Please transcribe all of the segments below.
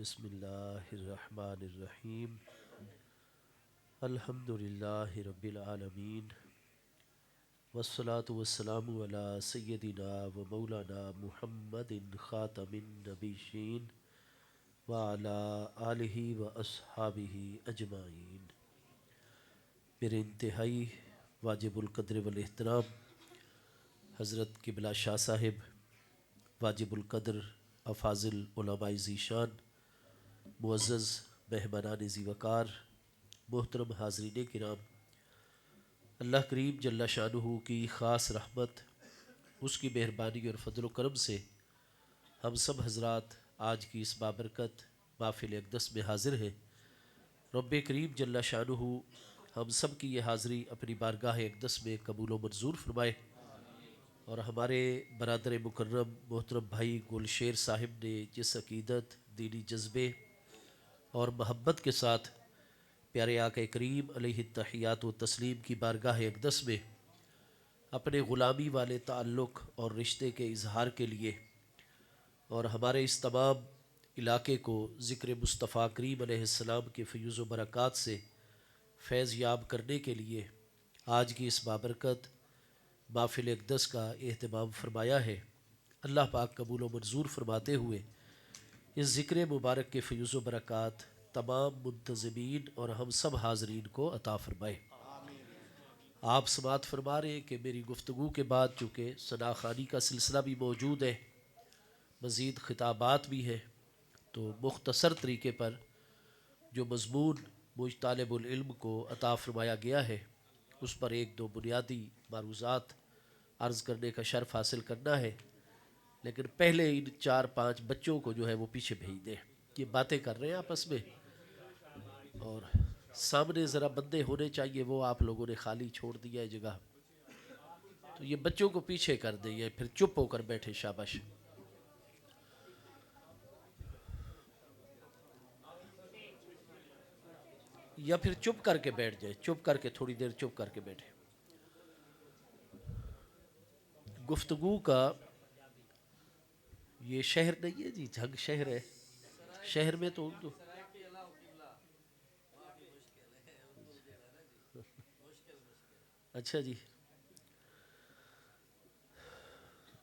بسم اللہ الرحمن الرحیم الحمد للہ رب العالمین والصلاة والسلام علی سیدنا و مولانا محمد خاتم النبیین وعلی آلہ و اصحابہ اجمعین۔ میرے انتہائی واجب القدر والاحترام حضرت قبلہ شاہ صاحب، واجب القدر افاضل علماء ذیشان، معزز مہمانان ذی وقار، محترم حاضرین کرام، اللہ کریم جل شانہ کی خاص رحمت، اس کی مہربانی اور فضل و کرم سے ہم سب حضرات آج کی اس بابرکت محفل اقدس میں حاضر ہیں۔ رب کریم جل شانہ ہم سب کی یہ حاضری اپنی بارگاہ اقدس میں قبول و منظور فرمائے، اور ہمارے برادر مکرم محترم بھائی گل شیر صاحب نے جس عقیدت، دینی جذبے اور محبت کے ساتھ پیارے آقا کریم علیہ التحیات و تسلیم کی بارگاہ اقدس میں اپنے غلامی والے تعلق اور رشتے کے اظہار کے لیے اور ہمارے اس تمام علاقے کو ذکر مصطفیٰ کریم علیہ السلام کے فیوز و برکات سے فیض یاب کرنے کے لیے آج کی اس بابرکت محفل اقدس کا اہتمام فرمایا ہے، اللہ پاک قبول و منظور فرماتے ہوئے اس ذکر مبارک کے فیوز و برکات تمام منتظمین اور ہم سب حاضرین کو عطا فرمائے۔ آپ سماعت فرما رہے ہیں کہ میری گفتگو کے بعد چونکہ ثنا خوانی کا سلسلہ بھی موجود ہے، مزید خطابات بھی ہیں، تو مختصر طریقے پر جو مضمون مجھ طالب العلم کو عطا فرمایا گیا ہے اس پر ایک دو بنیادی معروضات عرض کرنے کا شرف حاصل کرنا ہے، لیکن پہلے ان 4-5 بچوں کو جو ہے وہ پیچھے بھیج دیں، یہ باتیں کر رہے ہیں آپس میں، اور سامنے ذرا بندے ہونے چاہیے، وہ آپ لوگوں نے خالی چھوڑ دیا ہے جگہ، تو یہ بچوں کو پیچھے کر دیں، یہ پھر چپ ہو کر بیٹھے، شاباش، یا پھر چپ کر کے بیٹھ جائے، چپ کر کے تھوڑی دیر چپ کر کے بیٹھے۔ گفتگو کا یہ شہر نہیں ہے جی، جھنگ شہر ہے، شہر میں تو اردو، اچھا جی۔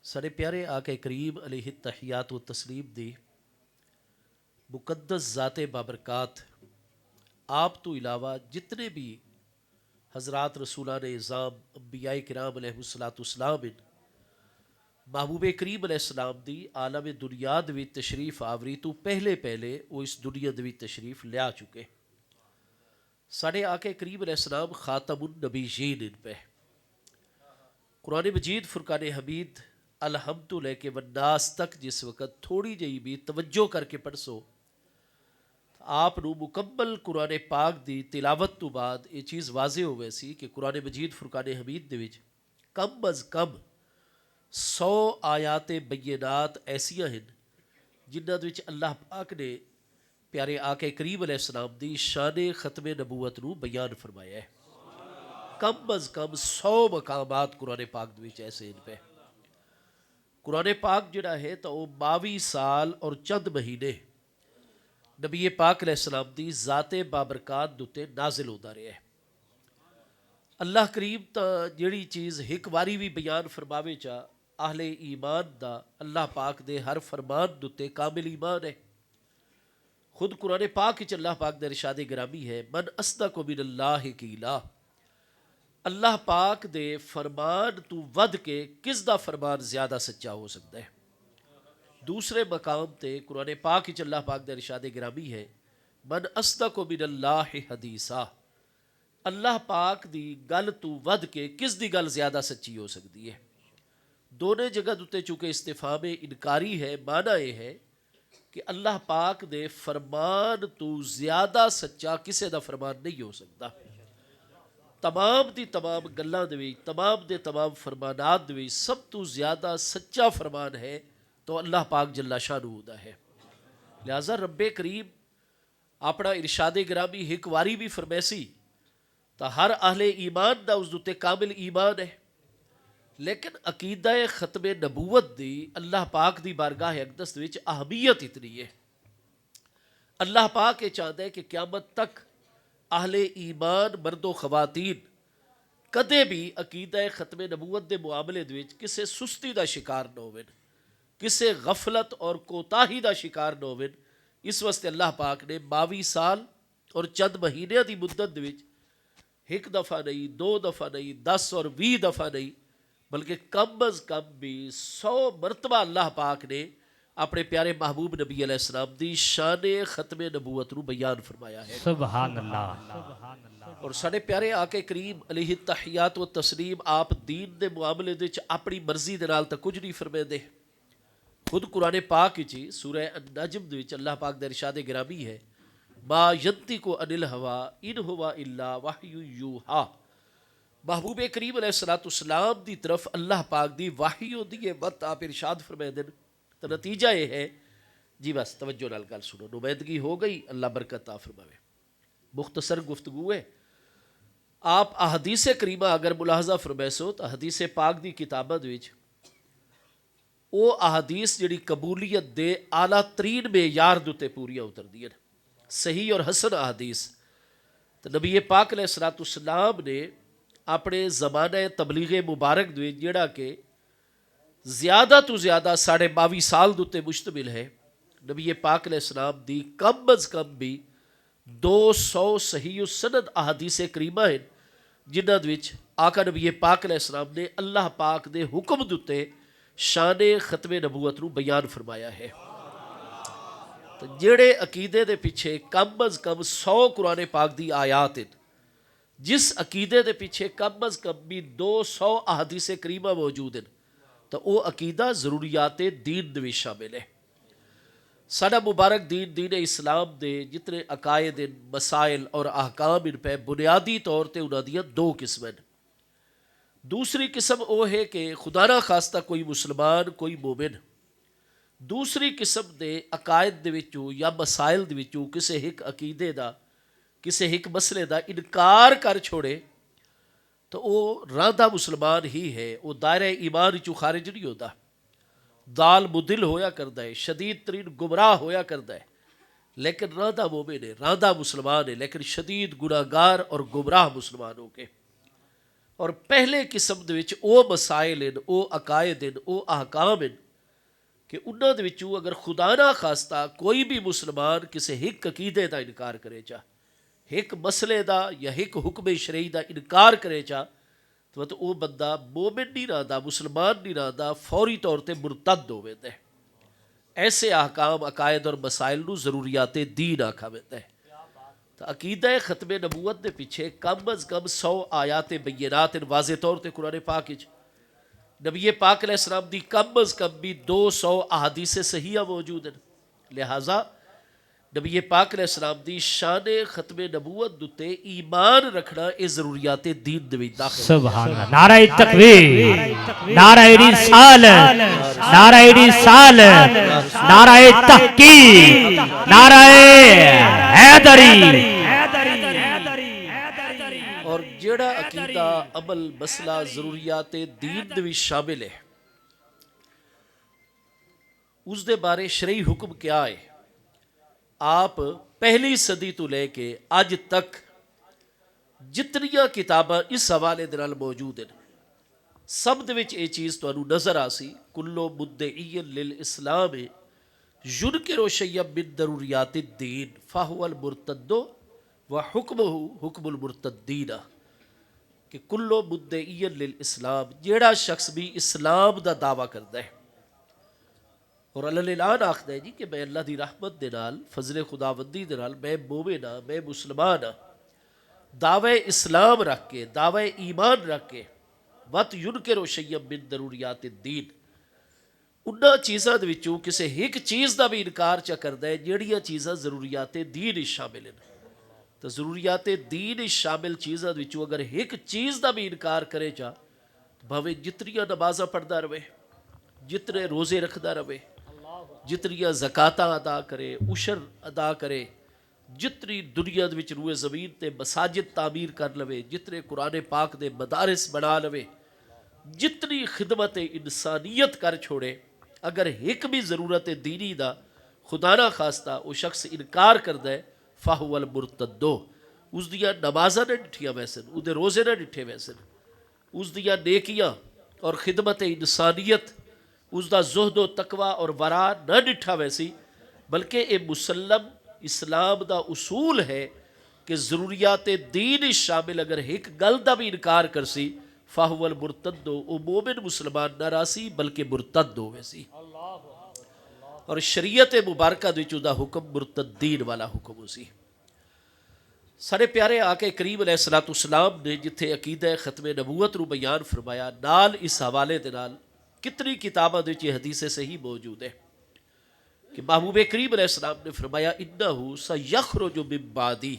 سارے پیارے آقا کریم علیہ التحیات و تسلیم دی مقدس ذات بابرکات، آپ تو علاوہ جتنے بھی حضرات رسولان اعظام انبیاء کرام علیہ السلام ان محبوب کریم علیہ السلام دی عالم دنیا دوی تشریف آوری تو پہلے وہ اس دنیا دوی تشریف لیا چکے، ساڑھے آقا کریم علیہ السلام خاتم النبیین ان پہ قرآن مجید فرقان حمید الحمد لے کے والناس تک جس وقت تھوڑی جہی بھی توجہ کر کے پڑھ سو، آپ نو مکمل قرآن پاک دی تلاوت تو بعد یہ چیز واضح ہوئے سی کہ قرآن مجید فرقان حمید دے وچ کم از کم 100 آیات بینات ایسیاں ہیں جنہاں دے وچ اللہ پاک نے پیارے آقا کریم علیہ السلام دی شان ختم نبوت نو بیان فرمایا ہے، کم از کم 100 مقامات قرآن پاک دے وچ ایسے ان پہ قرآن پاک جڑا ہے تو وہ 22 سال اور چند مہینے نبی پاک علیہ السلام دی ذات بابرکات دوتے نازل ہوتا رہا ہے۔ اللہ کریم تا جڑی چیز ایک واری بھی بیان فرماوے چا اہل ایمان دا اللہ پاک دے ہر فرمان دوتے کامل ایمان ہے۔ خود قرآن پاک وچ اللہ پاک دے ارشاد گرامی ہے، من اصدق من اللہ قیلا، اللہ پاک دے فرمان تو ود کے کس دا فرمان زیادہ سچا ہو سکتا ہے۔ دوسرے مقام تے قرآن پاک وچ اللہ پاک دے ارشاد گرامی ہے، من اصدق من اللہ حدیثا، اللہ پاک دی گل تو ود کے کس دی گل زیادہ سچی ہو سکتی ہے۔ دونوں جگہ دوتے چونکہ استفہام انکاری ہے، معنی یہ ہے کہ اللہ پاک دے فرمان تو زیادہ سچا کسے دا فرمان نہیں ہو سکتا۔ تمام دی تمام گلاں دے وچ، تمام دے تمام فرمانات دے وچ سب تو زیادہ سچا فرمان ہے تو اللہ پاک جل شانہ دا ہے۔ لہذا رب کریم اپنا ارشاد گرامی ایک واری بھی فرمیسی تا ہر اہل ایمان دا اس دوتے کامل ایمان ہے، لیکن عقیدہ ختم نبوت دی اللہ پاک دی بارگاہ اقدس وچ اہمیت اتنی ہے اللہ پاک یہ چاہتا ہے کہ قیامت تک اہل ایمان مرد و خواتین کدے بھی عقیدہ ختم نبوت دے معاملے دے وچ کسے سستی دا شکار نہ ہوون، کسے غفلت اور کوتاہی دا شکار نہ ہوون۔ اس واسطے اللہ پاک نے 22 سال اور چند مہینے دی مدت دے وچ ایک دفعہ نہیں، 2 دفعہ نہیں، 10 اور 20 دفعہ نہیں، بلکہ کم از کم بھی 100 مرتبہ اللہ پاک نے اپنے پیارے محبوب نبی علیہ السلام دی شان ختم نبوت رو بیان فرمایا ہے۔ سبحان اللہ۔ اور سارے پیارے آقا کریم علیہ التحیات و تسلیم آپ دین دے معاملے دے اپنی مرضی دے نال تک کچھ نہیں فرمے دے۔ خود قرآن پاک جی سورہ النجم دے وچ اللہ پاک دا ارشاد گرامی ہے، ما ینطق عن الہوا ان ہوا الا وحی یوحا۔ محبوب کریم علیہ السلام دی طرف اللہ پاک دی وحی ہوندی ہے، وقت آپ ارشاد فرمائے دن تو نتیجہ یہ ہے جی بس توجہ نال گل سنو، نمائندگی ہو گئی، اللہ برکت عطا فرماوے۔ مختصر گفتگو ہے، آپ احادیث کریمہ اگر ملاحظہ فرمائے سو تو حدیث پاک دی کتابت وچ او احادیث جڑی قبولیت دے اعلیٰ ترین معیار دوتے پوریاں اتر دیا صحیح اور حسن احادیث۔ تو نبی پاک علیہ السلام نے اپنے زمانہ تبلیغ مبارک دے جڑا کہ زیادہ تو زیادہ 22.5 سال دوتے مشتمل ہے، نبی پاک علیہ السلام دی کم از کم بھی 200 صحیح سند احادیث کریمہ ہیں جنہاں وچ آقا نبی پاک علیہ السلام نے اللہ پاک دے حکم دوتے شان ختم نبوت نو بیان فرمایا ہے۔ تو جڑے عقیدے دے پیچھے کم از کم 100 قرآن پاک دی آیات ہیں، جس عقیدے دے پیچھے کم از کم بھی 200 احادیث کریمہ موجود ہیں، تو وہ عقیدہ ضروریات دین دے شامل ہے۔ سارا مبارک دین اسلام دے جتنے عقائد مسائل اور احکام ان پہ بنیادی طور تے انہاں دیاں 2 قسمیں۔ دوسری قسم وہ ہے کہ خدا نہ خواستہ کوئی مسلمان کوئی مومن دوسری قسم دے عقائد دے وچوں یا مسائل دے وچوں کسے ایک عقیدے دا کسے ایک مسئلے دا انکار کر چھوڑے تو وہ راندہ مسلمان ہی ہے، وہ دائرہ ایمان چوں خارج نہیں ہوتا، دال مدل ہویا کردا ہے، شدید ترین گمراہ ہویا کردا ہے، لیکن راندہ مومن ہے، راندہ مسلمان ہے، لیکن شدید گناہگار اور گمراہ مسلمان ہو کے۔ اور پہلے قسم دے وچ او مسائل ہیں، او عقائد ہیں، او احکام ہیں کہ انہاں دے وچوں اگر خدا نہ خواستہ کوئی بھی مسلمان کسے ایک عقیدے دا انکار کرے چاہ، ایک مسئلے دا یا ایک حکم شرعی دا انکار کرے چاہ تو او بندہ مومن نہیں رہندا، مسلمان نہیں رہندا، فوری طور تے مرتد ہو ویندا ہے۔ ایسے احکام عقائد اور مسائل نو ضروریات دین آکھا ویندا ہے۔ تو عقیدہ ختم نبوت دے پیچھے کم از کم 100 آیات بینات واضح طور تے قرآن پاک وچ، نبی پاک علیہ السلام دی کم از کم بھی 200 احادیث صحیحہ موجود ہیں۔ لہٰذا نبی پاک علیہ السلام دی شان ختم نبوت دوتے ایمان رکھنا اے ضروریات دین دے وچ داخل ہے۔ سبحان اللہ۔ نعرہ تکبیر، نعرہ رسالت، نعرہ رسالت، نعرہ تحقیق، نعرہ حیدری۔ اور جڑا عقیدہ عمل مسئلہ ضروریات دین دے وچ شامل ہے اس دے بارے شرعی حکم کیا ہے؟ آپ پہلی صدی تو لے کے اج تک جتنیاں کتاباں اس حوالے دے نال موجود ہیں سب دے وچ یہ چیز تانوں نظر آسی، کلو مدعی للاسلام ینکر شیئا من ضروریات الدین فہو المرتد وحکمہ حکم المرتدین، کہ کلو مدعی للاسلام جیڑا شخص بھی اسلام دا دعویٰ کرتا ہے اور اللہ اعلان آخدا ہے جی کہ میں اللہ دی رحمت دے نال فضل خداوندی دے نال میں مومن ہاں، میں مسلمان ہاں، دعوی اسلام رکھ کے دعوی ایمان رکھ کے وَتْ يُنْكِرُ شَيْئًا مِّن ضروریات الدین، انہاں چیزاں دے وچوں کسے ایک چیز دا بھی انکار چا کردا ہے جیڑیاں چیزاں ضروریات دین شامل ہیں۔ تو ضروریات دین شامل چیزاں دے وچوں اگر ایک چیز دا بھی انکار کرے چا بھاوے جتنیاں نمازاں پڑھدا رہے، جتنے روزے رکھدا رہے، جتنیاں زکاتاں ادا کرے، عشر ادا کرے، جتنی دنیا دے وچ روئے زمین تے مساجد تعمیر کر لوے، جتنے قرآن پاک دے مدارس بنا لوے، جتنی خدمت انسانیت کر چھوڑے، اگر ایک بھی ضرورت دینی دا خدا نہ خواستہ وہ شخص انکار کرتا ہے فہو المرتدو، اس دیا نمازاں نہ ڈٹھیاں ویسن، اس دے روزے نہ ڈٹھے ویسن، اس دیا نیکیاں اور خدمت انسانیت، اس دا زہد و تقوی اور ورا نہ ڈٹھا ویسی، بلکہ اے مسلم اسلام دا اصول ہے کہ ضروریات دین شامل اگر ایک گل دا بھی انکار کرسی فہو المرتد، او مومن مسلمان نہ راسی بلکہ مرتد ہو ویسی۔ اور شریعت مبارکہ دے دا حکم مرتدین والا حکم ہو سی۔ سارے پیارے آقا کریم علیہ السلام نے جتھے عقیدہ ختم نبوت رو بیان فرمایا، نال اس حوالے دے نال کتنی کتاباں دے وچ حدیث صحیح موجود ہے کہ محبوب کریم علیہ السلام نے فرمایا انہو سیخرج من بعدی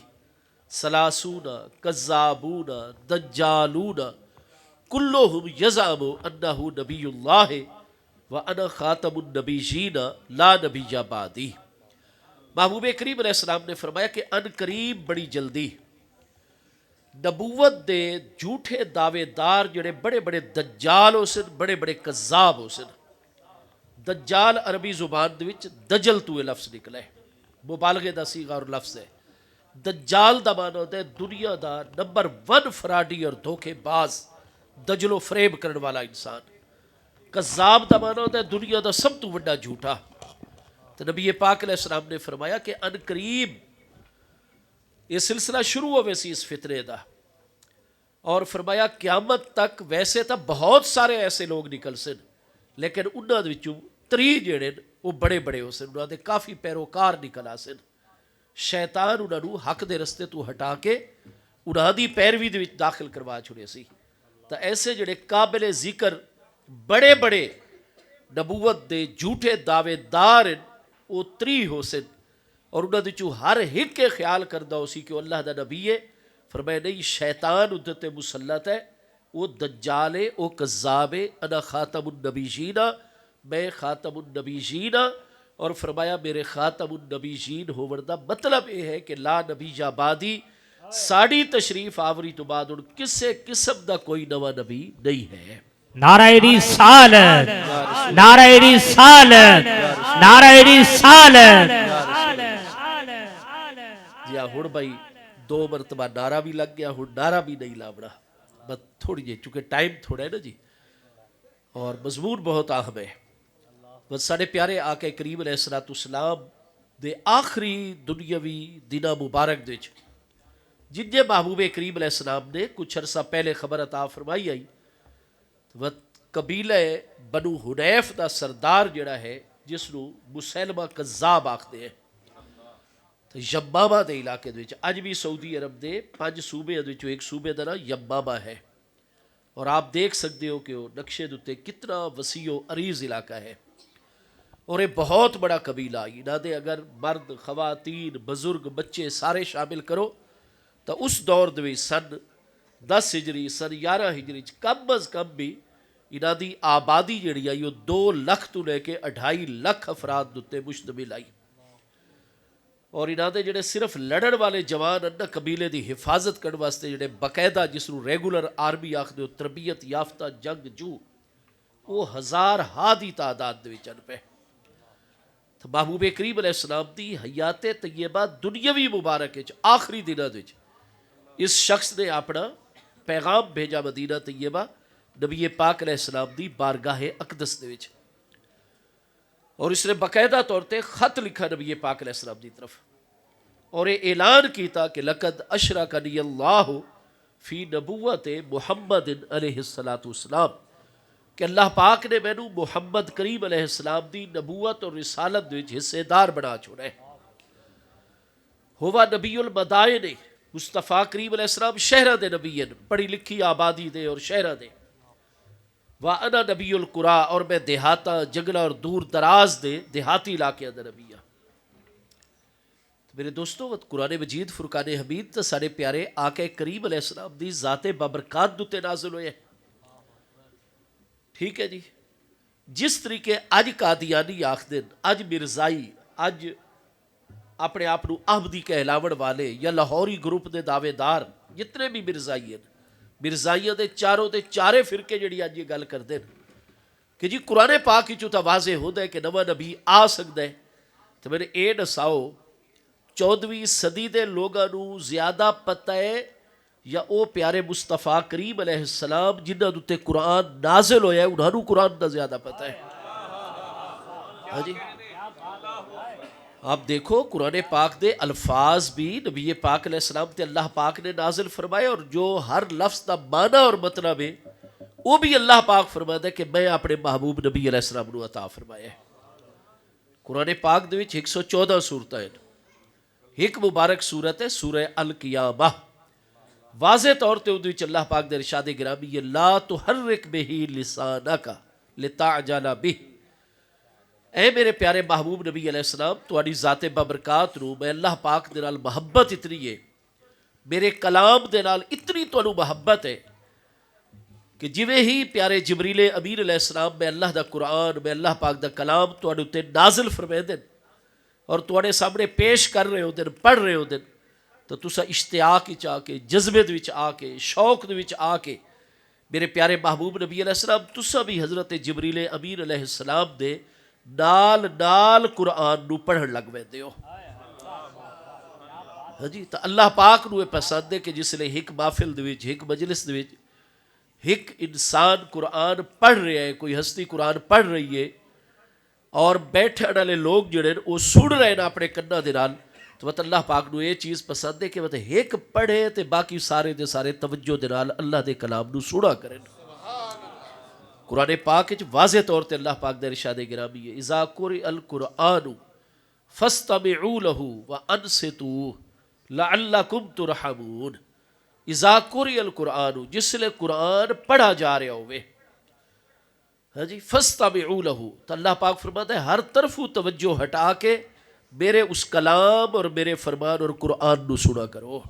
ثلاثون کذابون دجالون کلہم یزعم انہ نبی اللہ وانا خاتم النبیین لا نبی بعدی۔ محبوب کریم علیہ السلام نے فرمایا کہ ان قریب بڑی جلدی نبوت دے جھوٹے دعوے دار جڑے بڑے بڑے دجال ہو سن، بڑے بڑے کذاب ہو سن۔ دجال عربی زبان دے وچ دجل تو یہ لفظ نکلا ہے، مبالغے دا صیغہ اور لفظ ہے۔ دجال دا معنی ہوتا ہے دنیا دا نمبر 1 فراڈی اور دھوکے باز، دجل و فریب کرنے والا انسان۔ کذاب دا معنی ہوتا ہے دنیا دا سب تو بڑا جھوٹا۔ تو نبی پاک علیہ السلام نے فرمایا کہ ان قریب یہ سلسلہ شروع ہوئے سی اس فتنے دا، اور فرمایا قیامت تک ویسے تو بہت سارے ایسے لوگ نکل سن، لیکن انہاں دے وچوں 3 جڑے وہ بڑے بڑے ہو سن، انہاں دے کافی پیروکار نکل آ سن۔ شیطان انہاں نو حق دے رستے تو ہٹا کے انہاں دی پیروی دے وچ داخل کروا چھڑے سی۔ تو ایسے جڑے قابل ذکر بڑے بڑے نبوت دے جھوٹے دعوے دار وہ 3 ہو سن، اور انہاں دے چوں ہر ایک کے خیال کردہ ہو سی کہ اللہ دا نبی ہے۔ فرمایا نہیں، شیطان ادھر تے مسلط ہے، وہ دجال ہے، وہ کذاب ہے، انا خاتم النبیین، میں خاتم النبیین۔ اور فرمایا میرے خاتم النبیین ہون دا مطلب یہ ہے کہ لا نبی جا بعدی، ساڑی تشریف آوری تو بعد ان کسے قسم دا کوئی نوا نبی نہیں ہے۔ نعرہ رسالت، نعرہ رسالت، نعرہ رسالت۔ جی ہاں، ہن بھائی 2 مرتبہ نعرہ بھی لگ گیا، ہن نعرہ بھی نہیں لاوڑا، بس تھوڑی جی چونکہ ٹائم تھوڑا ہے نا جی، اور مضمون بہت اہم ہے۔ بس سارے پیارے آقا کریم علیہ السلام دے آخری دنیاوی دنہ مبارک دے جن محبوب کریم علیہ السلام نے کچھ عرصہ پہلے خبر عطا فرمائی آئی، وہ قبیلہ بنو حنیف دا سردار جڑا ہے جس نو مسیلمہ کذاب آکھدے ہیں، تو یمامہ دے علاقے دے اج بھی سعودی عرب دے 5 صوبے دے ایک صوبے دا نام یمامہ ہے، اور آپ دیکھ سکتے ہو کہ وہ نقشے دے کتنا وسیع و عریض علاقہ ہے، اور یہ بہت بڑا قبیلہ۔ انہاں دے اگر مرد، خواتین، بزرگ، بچے سارے شامل کرو تو اس دور دے سن 10 ہجری، سن 11 ہجری کم از کم بھی انہاں دی آبادی جڑی آئی وہ 2 لاکھ تو لے کے 2.5 لاکھ افراد دے مشتمل آئی، اور انہاں دے جڑے صرف لڑن والے جوان ان قبیلے دی حفاظت کرنے واسطے جڑے باقاعدہ جس نو ریگولر آرمی آکھدے ہو، تربیت یافتہ جنگ جو، وہ 1000 ہادی تعداد دے وچ ان پہ۔ تو محبوب کریم علیہ السلام دی حیات طیبہ دنیاوی مبارک وچ آخری دنوں وچ اس شخص نے اپنا پیغام بھیجا مدینہ طیبہ نبی پاک علیہ السلام دی بارگاہ اقدس دے وچ، اور اس نے باقاعدہ طور تے خط لکھا نبی پاک علیہ السلام دی طرف، اور یہ اعلان کیتا کہ لقد اشرکنی اللہ فی نبوت محمد علیہ السلام، کہ اللہ پاک نے مینوں محمد کریم علیہ السلام دی نبوت اور رسالت وچ حصے دار بنا چھوڑا ہے۔ ہوا نبی المدائن، مصطفیٰ کریم علیہ السلام شہرہ دے نبی ہیں، پڑھی لکھی آبادی دے اور شہرہ دے، وَأَنَا نبی القرا، اور میں دیہاتا جنگلا اور دور دراز دے دیہاتی علاقے دا نبی ہاں۔ میرے دوستو، قرآن مجید فرقان حمید تے سارے پیارے آقا کریم علیہ السلام دی ذات بابرکات دے نازل ہوئے، ٹھیک ہے جی۔ جس طریقے اج قادیانی آخدن، اج مرزائی، اج اپنے آپ نو احمدی کہلاون والے یا لاہوری گروپ دے دعوے دار جتنے بھی مرزائی ہیں، مرزائیاں دے چاروں دے چارے فرقے جڑی اج یہ گل کردے کہ جی قرآن پاک وچوں تاں واضح ہوندا ہے کہ نواں نبی آ سکدا ہے، تو میرے اے دساؤ 14ویں صدی دے لوگاں نو زیادہ پتہ ہے یا او پیارے مصطفیٰ کریم علیہ السلام جنہاں دے قرآن نازل ہویا ہے انہاں نو قرآن دا زیادہ پتہ ہے؟ ہاں جی، آپ دیکھو قرآن پاک دے الفاظ بھی نبی پاک علیہ السلام تے اللہ پاک نے نازل فرمائے، اور جو ہر لفظ دا معنی اور مطلب ہے وہ بھی اللہ پاک فرماتا ہے کہ میں اپنے محبوب نبی علیہ السلام نو عطا فرمایا ہے۔ قرآن پاک دے وچ 114 سورتاں ہیں، ایک مبارک سورت ہے سورہ القیامہ۔ واضح طور تے اودے وچ اللہ پاک دے ارشاد گرامی ہے لا تحرک بہ لسانک لتعجل بہ، اے میرے پیارے محبوب نبی علیہ السلام تہاڈی ذات بابرکات نو میں اللہ پاک دے نال محبت اتنی ہے، میرے کلام دے نال اتنی تانوں محبت ہے کہ جویں ہی پیارے جبریل امین علیہ السلام میں اللہ دا قرآن میں اللہ پاک دا کلام تواڈے تے نازل فرمائے دن اور تواڈے سامنے پیش کر رہے ہو دن پڑھ رہے ہو دن تو تسا اشتیاق وچ آ کے جذبے دے وچ آ کے شوق دے وچ آ کے میرے پیارے محبوب نبی علیہ السلام تسا بھی حضرت جبریل امین علیہ السلام دے نال نال قرآن نو پڑھن لگ ویندے ہو۔ ہاں جی، تو اللہ پاک نو پسند ہے کہ جس لئے ایک محفل دے وچ ایک مجلس دے وچ ایک انسان قرآن پڑھ رہا ہے، کوئی ہستی قرآن پڑھ رہی ہے اور بیٹھے والے لوگ جڑے وہ سن رہے ہیں اپنے کنا دے نال، تو مطلب اللہ پاک نو یہ چیز پسند ہے کہ مطلب ایک پڑھے تے باقی سارے دے سارے توجہ دے نال اللہ دے کلام نو سنا کریں۔ قرآن پاک وچ واضح طور تے اللہ پاک دے ارشاد گرامی ہے اذا قرئ القرآن فاستمعوا له وانصتوا لعلکم ترحمون۔ اذا قرئ القرآن، جس لئے قرآن پڑھا جا رہا ہوئے، ہاں جی، فاستمعوا له، تو اللہ پاک فرماتا ہے ہر طرف توجہ ہٹا کے میرے اس کلام اور میرے فرمان اور قرآن نو سنا کرو۔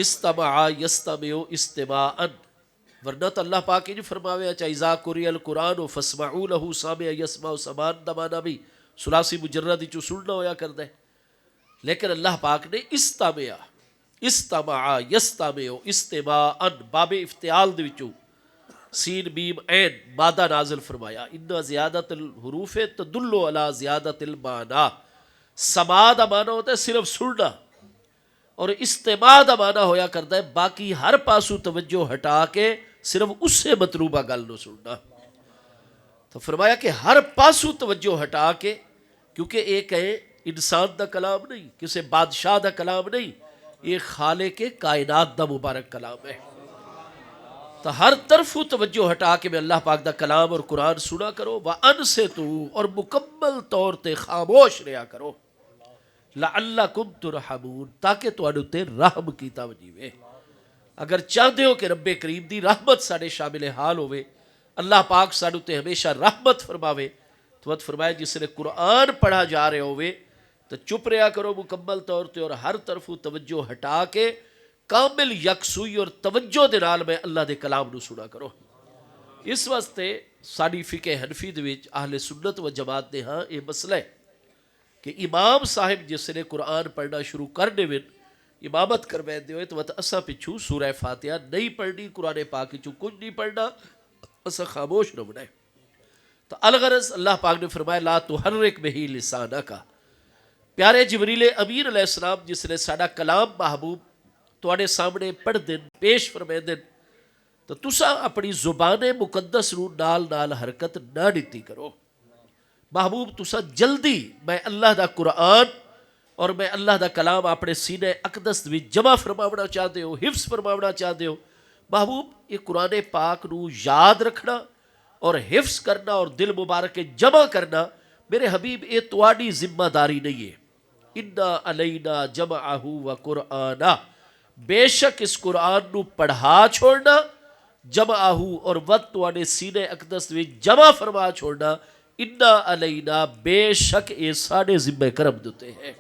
استمع یستمع استماعا، ورنہ تو اللہ پاک جو فرماوے اچھا اذا قرئ القرآن فاسمعوا له سامع یسمع سمان دا معنی بھی ثلاثی مجرد چو سننا ہویا کردا ہے، لیکن اللہ پاک نے استمع یستمع استماعا باب افتعال دے وچوں سین میم عین مادہ نازل فرمایا ان زیادت الحروف تدل علی زیادت المعنی۔ سماع دا معنی ہوتا ہے صرف سننا، اور استماع دا معنی ہویا کرتا ہے باقی ہر پاسو توجہ ہٹا کے صرف اس سے مطلوبہ گل نو سننا۔ تو فرمایا کہ ہر پاسو توجہ ہٹا کے، کیونکہ ایک ہے انسان دا کلام نہیں، کسی بادشاہ دا کلام نہیں، یہ خالق کائنات دا مبارک کلام ہے، تو ہر طرف توجہ ہٹا کے میں اللہ پاک دا کلام اور قرآن سنا کرو وَأَنْصِتُوا، اور مکمل طور تے خاموش رہا کرو، لَعَلَّكُمْ تُرْحَمُونَ، تاکہ تواڈے تے رحم کیتا وجیوے۔ اگر چاہتے ہو کہ رب کریم دی رحمت ساڈے شامل حال ہوئے، اللہ پاک ساڈے تے ہمیشہ رحمت فرماوے، تو فرمایا جس نے قرآن پڑھا جا رہے ہوئے تو چپ رہا کرو مکمل طور تے، اور ہر طرف توجہ ہٹا کے کامل یکسوئی اور توجہ دے نال میں اللہ دے کلام نو سنا کرو۔ اس واسطے ساری فقہ حنفی دے وچ اہل سنت و جماعت دے ہاں یہ مسئلہ ہے کہ امام صاحب جس نے قرآن پڑھنا شروع کر دے ون امامت کروے دے ہوئے تو اسا پچھو سورہ فاتحہ نہیں پڑھنی، قرآن پاک چو کچھ نہیں پڑھنا، اسا خاموش رہنا ہے۔ تو الغرض اللہ پاک نے فرمایا لا تحرک بہ لسانک، پیارے جبریل امین علیہ السلام جس نے ساڈا کلام محبوب تواڈے سامنے پڑھ دن پیش فرمائے دن، تو تسا اپنی زبان مقدس نو نال نال حرکت نہ دتی کرو۔ محبوب تسا جلدی میں اللہ دا قرآن اور میں اللہ دا کلام اپنے سینے اقدس بھی جمع فرماونا چاہتے ہو، حفظ فرماونا چاہتے ہو، محبوب یہ قرآن پاک نو یاد رکھنا اور حفظ کرنا اور دل مبارک کے جمع کرنا میرے حبیب یہ تواڈی ذمہ داری نہیں ہے۔ انا علینا جمعہ و قرآنہ، بے شک اس قرآن نو پڑھا چھوڑنا، جمعہ اور وقت تواڈے سینے اقدس بھی جمع فرما چھوڑنا، انا علینا بے شک یہ ساڈے ذمہ کرم دیتے ہیں۔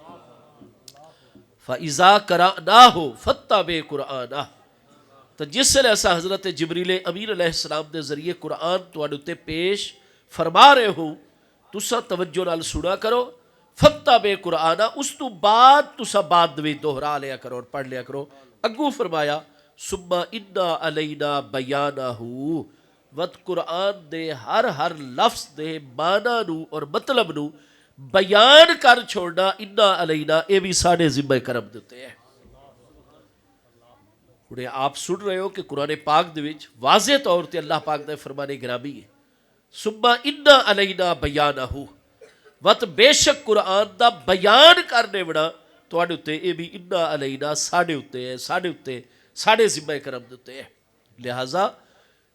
فَإِذَا قَرَأْنَاهُ فَاتَّبِعْ قُرْآنَهُ، تو جس سے ایسا حضرت جبریل امین علیہ السلام دے ذریعے قرآن تواڈے تے پیش فرما رہے ہو، تسا توجہ نال سنا کرو، فَاتَّبِعْ قُرْآنَهُ، اس تو بعد تسا بعد بھی دہرا لیا کرو اور پڑھ لیا کرو۔ اگو فرمایا ثُمَّ إِنَّا عَلَيْنَا بَيَانَهُ، وت قرآن دے ہر لفظ دے معنی نو اور مطلب نو بیان کر چھوڑنا انا علینا یہ بھی ساڑھے ذمہ کرم دیتے ہیں. انہیں آپ سن رہے ہو کہ قرآن پاک دے وچ واضح طور تے اللہ پاک دا فرمان گرامی ہے سبا انا علینا بیانہ وت بے شک قرآن دا بیان کرنے بڑا تواڈے اُتے یہ بھی انا علینا ساڑھے اُتے ہے ساڑھے ذمہ کرم دیتے ہیں. لہٰذا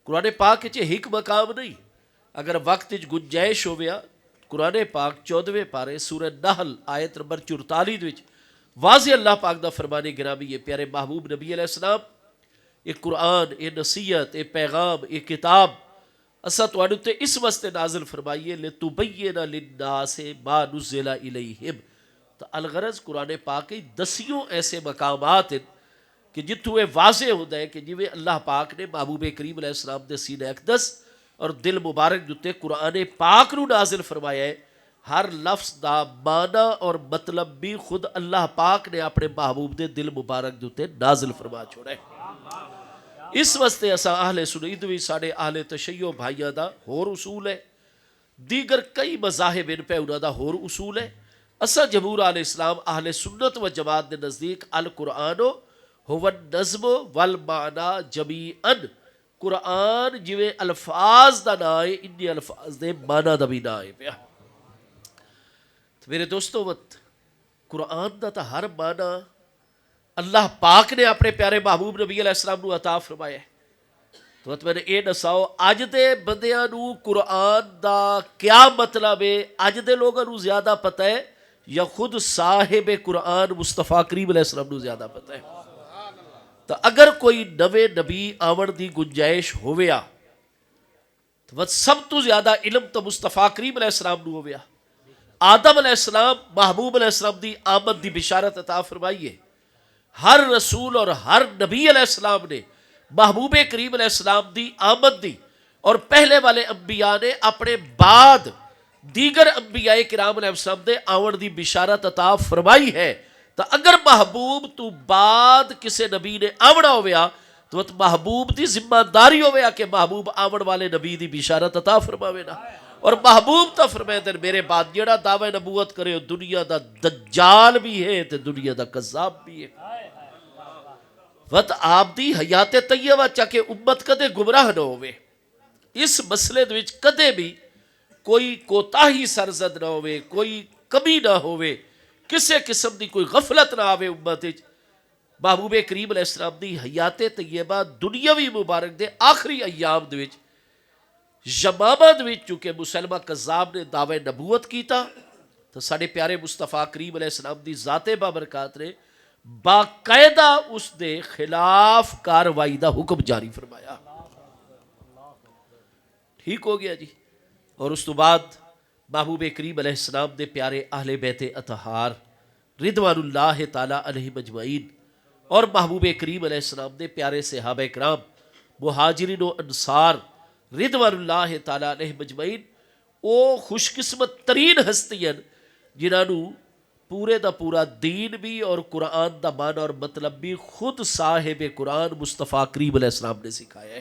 قرآن پاک چ ایک مقام نہیں اگر وقت گنجائش ہویا قرآن پاک 14ویں پارے سورہ نحل آیت نمبر 44 وچ واضح اللہ پاک دا فرمان گرامی یہ پیارے محبوب نبی علیہ السلام یہ قرآن یہ نصیحت یہ پیغام یہ کتاب اسا تواڈے تے اس واسطے نازل فرمائیے لتبین للناس ما نزل الیہم. تو الغرض قرآن پاک دسیوں ایسے مقامات ہیں کہ جتوں یہ واضح ہوتا ہے کہ جویں اللہ پاک نے محبوب کریم علیہ السلام دے سینہ اقدس اور دل مبارک دے قرآن پاک نو نازل فرمایا ہے. ہر لفظ دا معنی اور مطلب بھی خود اللہ پاک نے اپنے محبوب دے دل مبارک دے نازل فرما چھوڑا ہے. اس واسطے اسا اہل سنت بھی ساڑھے اہل تشیع بھائیاں دا ہور اصول ہے دیگر کئی مذاہب ان پہ انہاں دا ہور اصول ہے. اسا جمہور اہل اسلام اہل سنت و جماعت دے نزدیک القرآن هو النظم والمعنی جمیعا قرآن جویں الفاظ دا نا ہے انہی الفاظ دے معنی دا بھی نا ہے پیا. میرے دوستو وقت قرآن دا تا ہر معنی اللہ پاک نے اپنے پیارے محبوب نبی علیہ السلام نو عطا فرمایا ہے. تو وقت میں نے اے دساؤ اج دے بندیاں نو قرآن دا کیا مطلب ہے اج دے لوگاں نو زیادہ پتہ ہے یا خود صاحب قرآن مصطفیٰ کریم علیہ السلام نو زیادہ پتہ ہے. تو اگر کوئی نوے نبی آون دی گنجائش ہویا تو وہ سب تو زیادہ علم تو مصطفیٰ کریم علیہ السلام نو ہویا. آدم علیہ السلام محبوب علیہ السلام دی آمد دی بشارت عطا فرمائیے. ہر رسول اور ہر نبی علیہ السلام نے محبوب کریم علیہ السلام دی آمد دی اور پہلے والے انبیاء نے اپنے بعد دیگر انبیاء کرام علیہ السلام دے آون دی بشارت عطا فرمائی ہے. تو اگر محبوب تو بعد کسے نبی نے آونا ہویا تو محبوب دی ذمہ داری ہویا کہ محبوب آون والے نبی دی بشارت عطا فرماوے نا. اور محبوب تا فرمائے دن میرے بعد جڑا دعوی نبوت کرے دنیا دا دجال بھی ہے تے دنیا دا کذاب بھی ہے. وقت آپ دی حیات طیبہ چاکے امت کدے گمراہ نہ ہوئے اس مسئلے دوچ کدے بھی کوئی کوتاہی سرزد نہ ہوئے کوئی کمی نہ ہوئے کسے قسم دی کوئی غفلت نہ آوے امت وچ. محبوب کریم علیہ السلام دی حیات طیبہ دنیاوی مبارک دے آخری ایام دے وچ یمامہ دے وچ چونکہ مسلمہ کذاب نے دعوی نبوت کیتا تو ساڑھے پیارے مصطفیٰ کریم علیہ السلام دی ذات بابرکات نے باقاعدہ اس دے خلاف کاروائی دا حکم جاری فرمایا. ٹھیک ہو گیا جی. اور اس تو بعد محبوب کریم علیہ السلام دے پیارے اہل بیت اطہار رضوان اللہ تعالی علیہ مجمعین اور محبوب کریم علیہ السلام دے پیارے صحابہ کرام مہاجرین و انصار رضوان اللہ تعالی علیہ مجمعین او خوش قسمت ترین ہستیاں جنہاں نو پورے دا پورا دین بھی اور قرآن دا معنی اور مطلب بھی خود صاحب قرآن مصطفیٰ کریم علیہ السلام نے سکھایا ہے.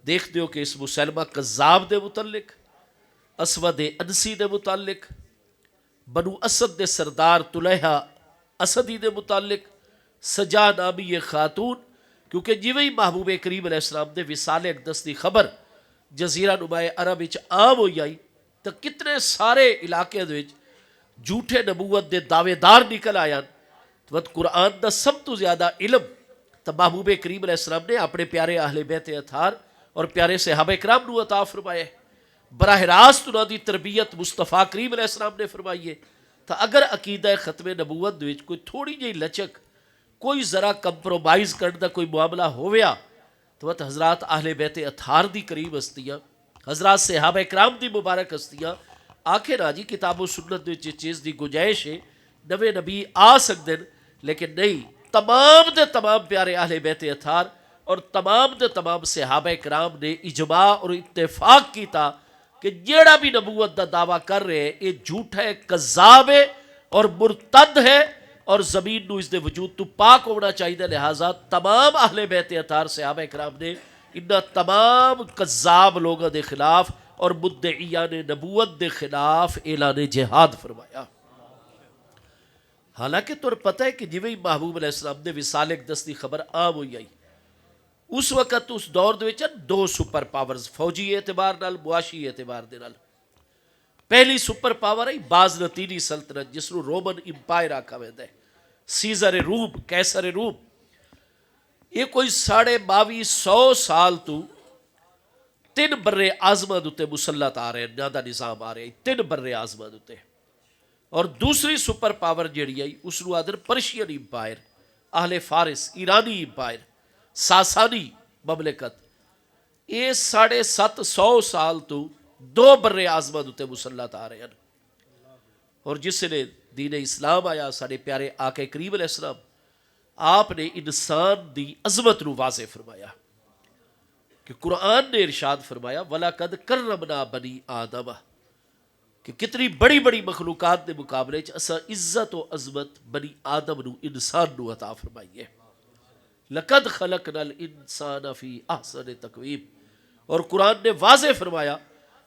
دیکھ دیو کہ اس مسلمہ کذاب دے متعلق اسود انسی دے متعلق بنو اسد دے سردار طلحہ اسدی دے متعلق سجا نامی خاتون کیونکہ جویں محبوب کریم علیہ السلام دے وصال اقدس دی خبر جزیرہ نمائے عرب وچ عام ہوئی آئی تو کتنے سارے علاقے دے جھوٹے نبوت دے دعوے دار نکل آیا. تو قرآن دا سب تو زیادہ علم تو محبوب کریم علیہ السلام نے اپنے پیارے اہل بیت اطہار اور پیارے صحابہ کرام نو عطا فرمائے. براہ راست انہاں دی تربیت مصطفیٰ کریم علیہ السلام نے فرمائی ہے. تو اگر عقیدہ ختم نبوت دے کوئی تھوڑی جی لچک کوئی ذرا کمپرومائز کرنے دا کوئی معاملہ ہویا تو حضرات اہل بیت اطہار دی قریب ہستیاں حضرات صحابہ کرام دی مبارک ہستیاں آکھے نا جی کتاب و سنت دے چیز دی گنجائش ہے نوے نبی آ سکتے لیکن نہیں تمام دے تمام پیارے اہل بیت اطہار اور تمام دے تمام صحابہ کرام نے اجماع اور اتفاق کیتا کہ جیڑا بھی نبوت دا دعویٰ کر رہے ہیں یہ جھوٹ ہے کذاب ہے اور مرتد ہے اور زمین نو اس دے وجود تو پاک ہونا چاہیے. لہٰذا تمام اہل بیت اطہار صحابہ کرام نے ان تمام کذاب لوگوں دے خلاف اور مدعیان نبوت دے خلاف اعلان جہاد فرمایا۔ حالانکہ تمہیں پتہ ہے کہ جویں ہی محبوب علیہ السلام دے وصال اقدس دی خبر عام ہوئی آئی، اس وقت اس دور دے وچ دو سپر پاورز فوجی اعتبار نال معاشی اعتبار دے نال۔ پہلی سپر پاور ہے بازنطینی سلطنت جس نو رومن امپائر آکھا ویندا ہے، سیزر روم، کیسر روم۔ یہ کوئی 2250 سال تو 3 بر اعظماں دے مسلط آ رہے ہیں، انہاں دا نظام آ رہا ہے 3 بر اعظماں دے۔ اور دوسری سپر پاور جیڑی آئی اس نو آدر پرشین امپائر، اہل فارس، ایرانی امپائر، ساسانی مملکت۔ یہ 750 سال تو 2 بر اعظماں دے مسلط آ رہے ہیں۔ اور جس نے دین اسلام آیا، سارے پیارے آقا کریم علیہ السلام، آپ نے انسان دی عظمت نو واضح فرمایا کہ قرآن نے ارشاد فرمایا وَلَقَدْ كَرَّمْنَا بَنِي آدَمَ، کہ کتنی بڑی بڑی مخلوقات دے مقابلے اسا عزت و عظمت بنی آدم نو، انسان نو عطا فرمائی ہے۔ لَقَدْ خَلَقْنَا الْإِنسَانَ فِي أَحْسَنِ تَقْوِيمٍ۔ اور قرآن نے واضح فرمایا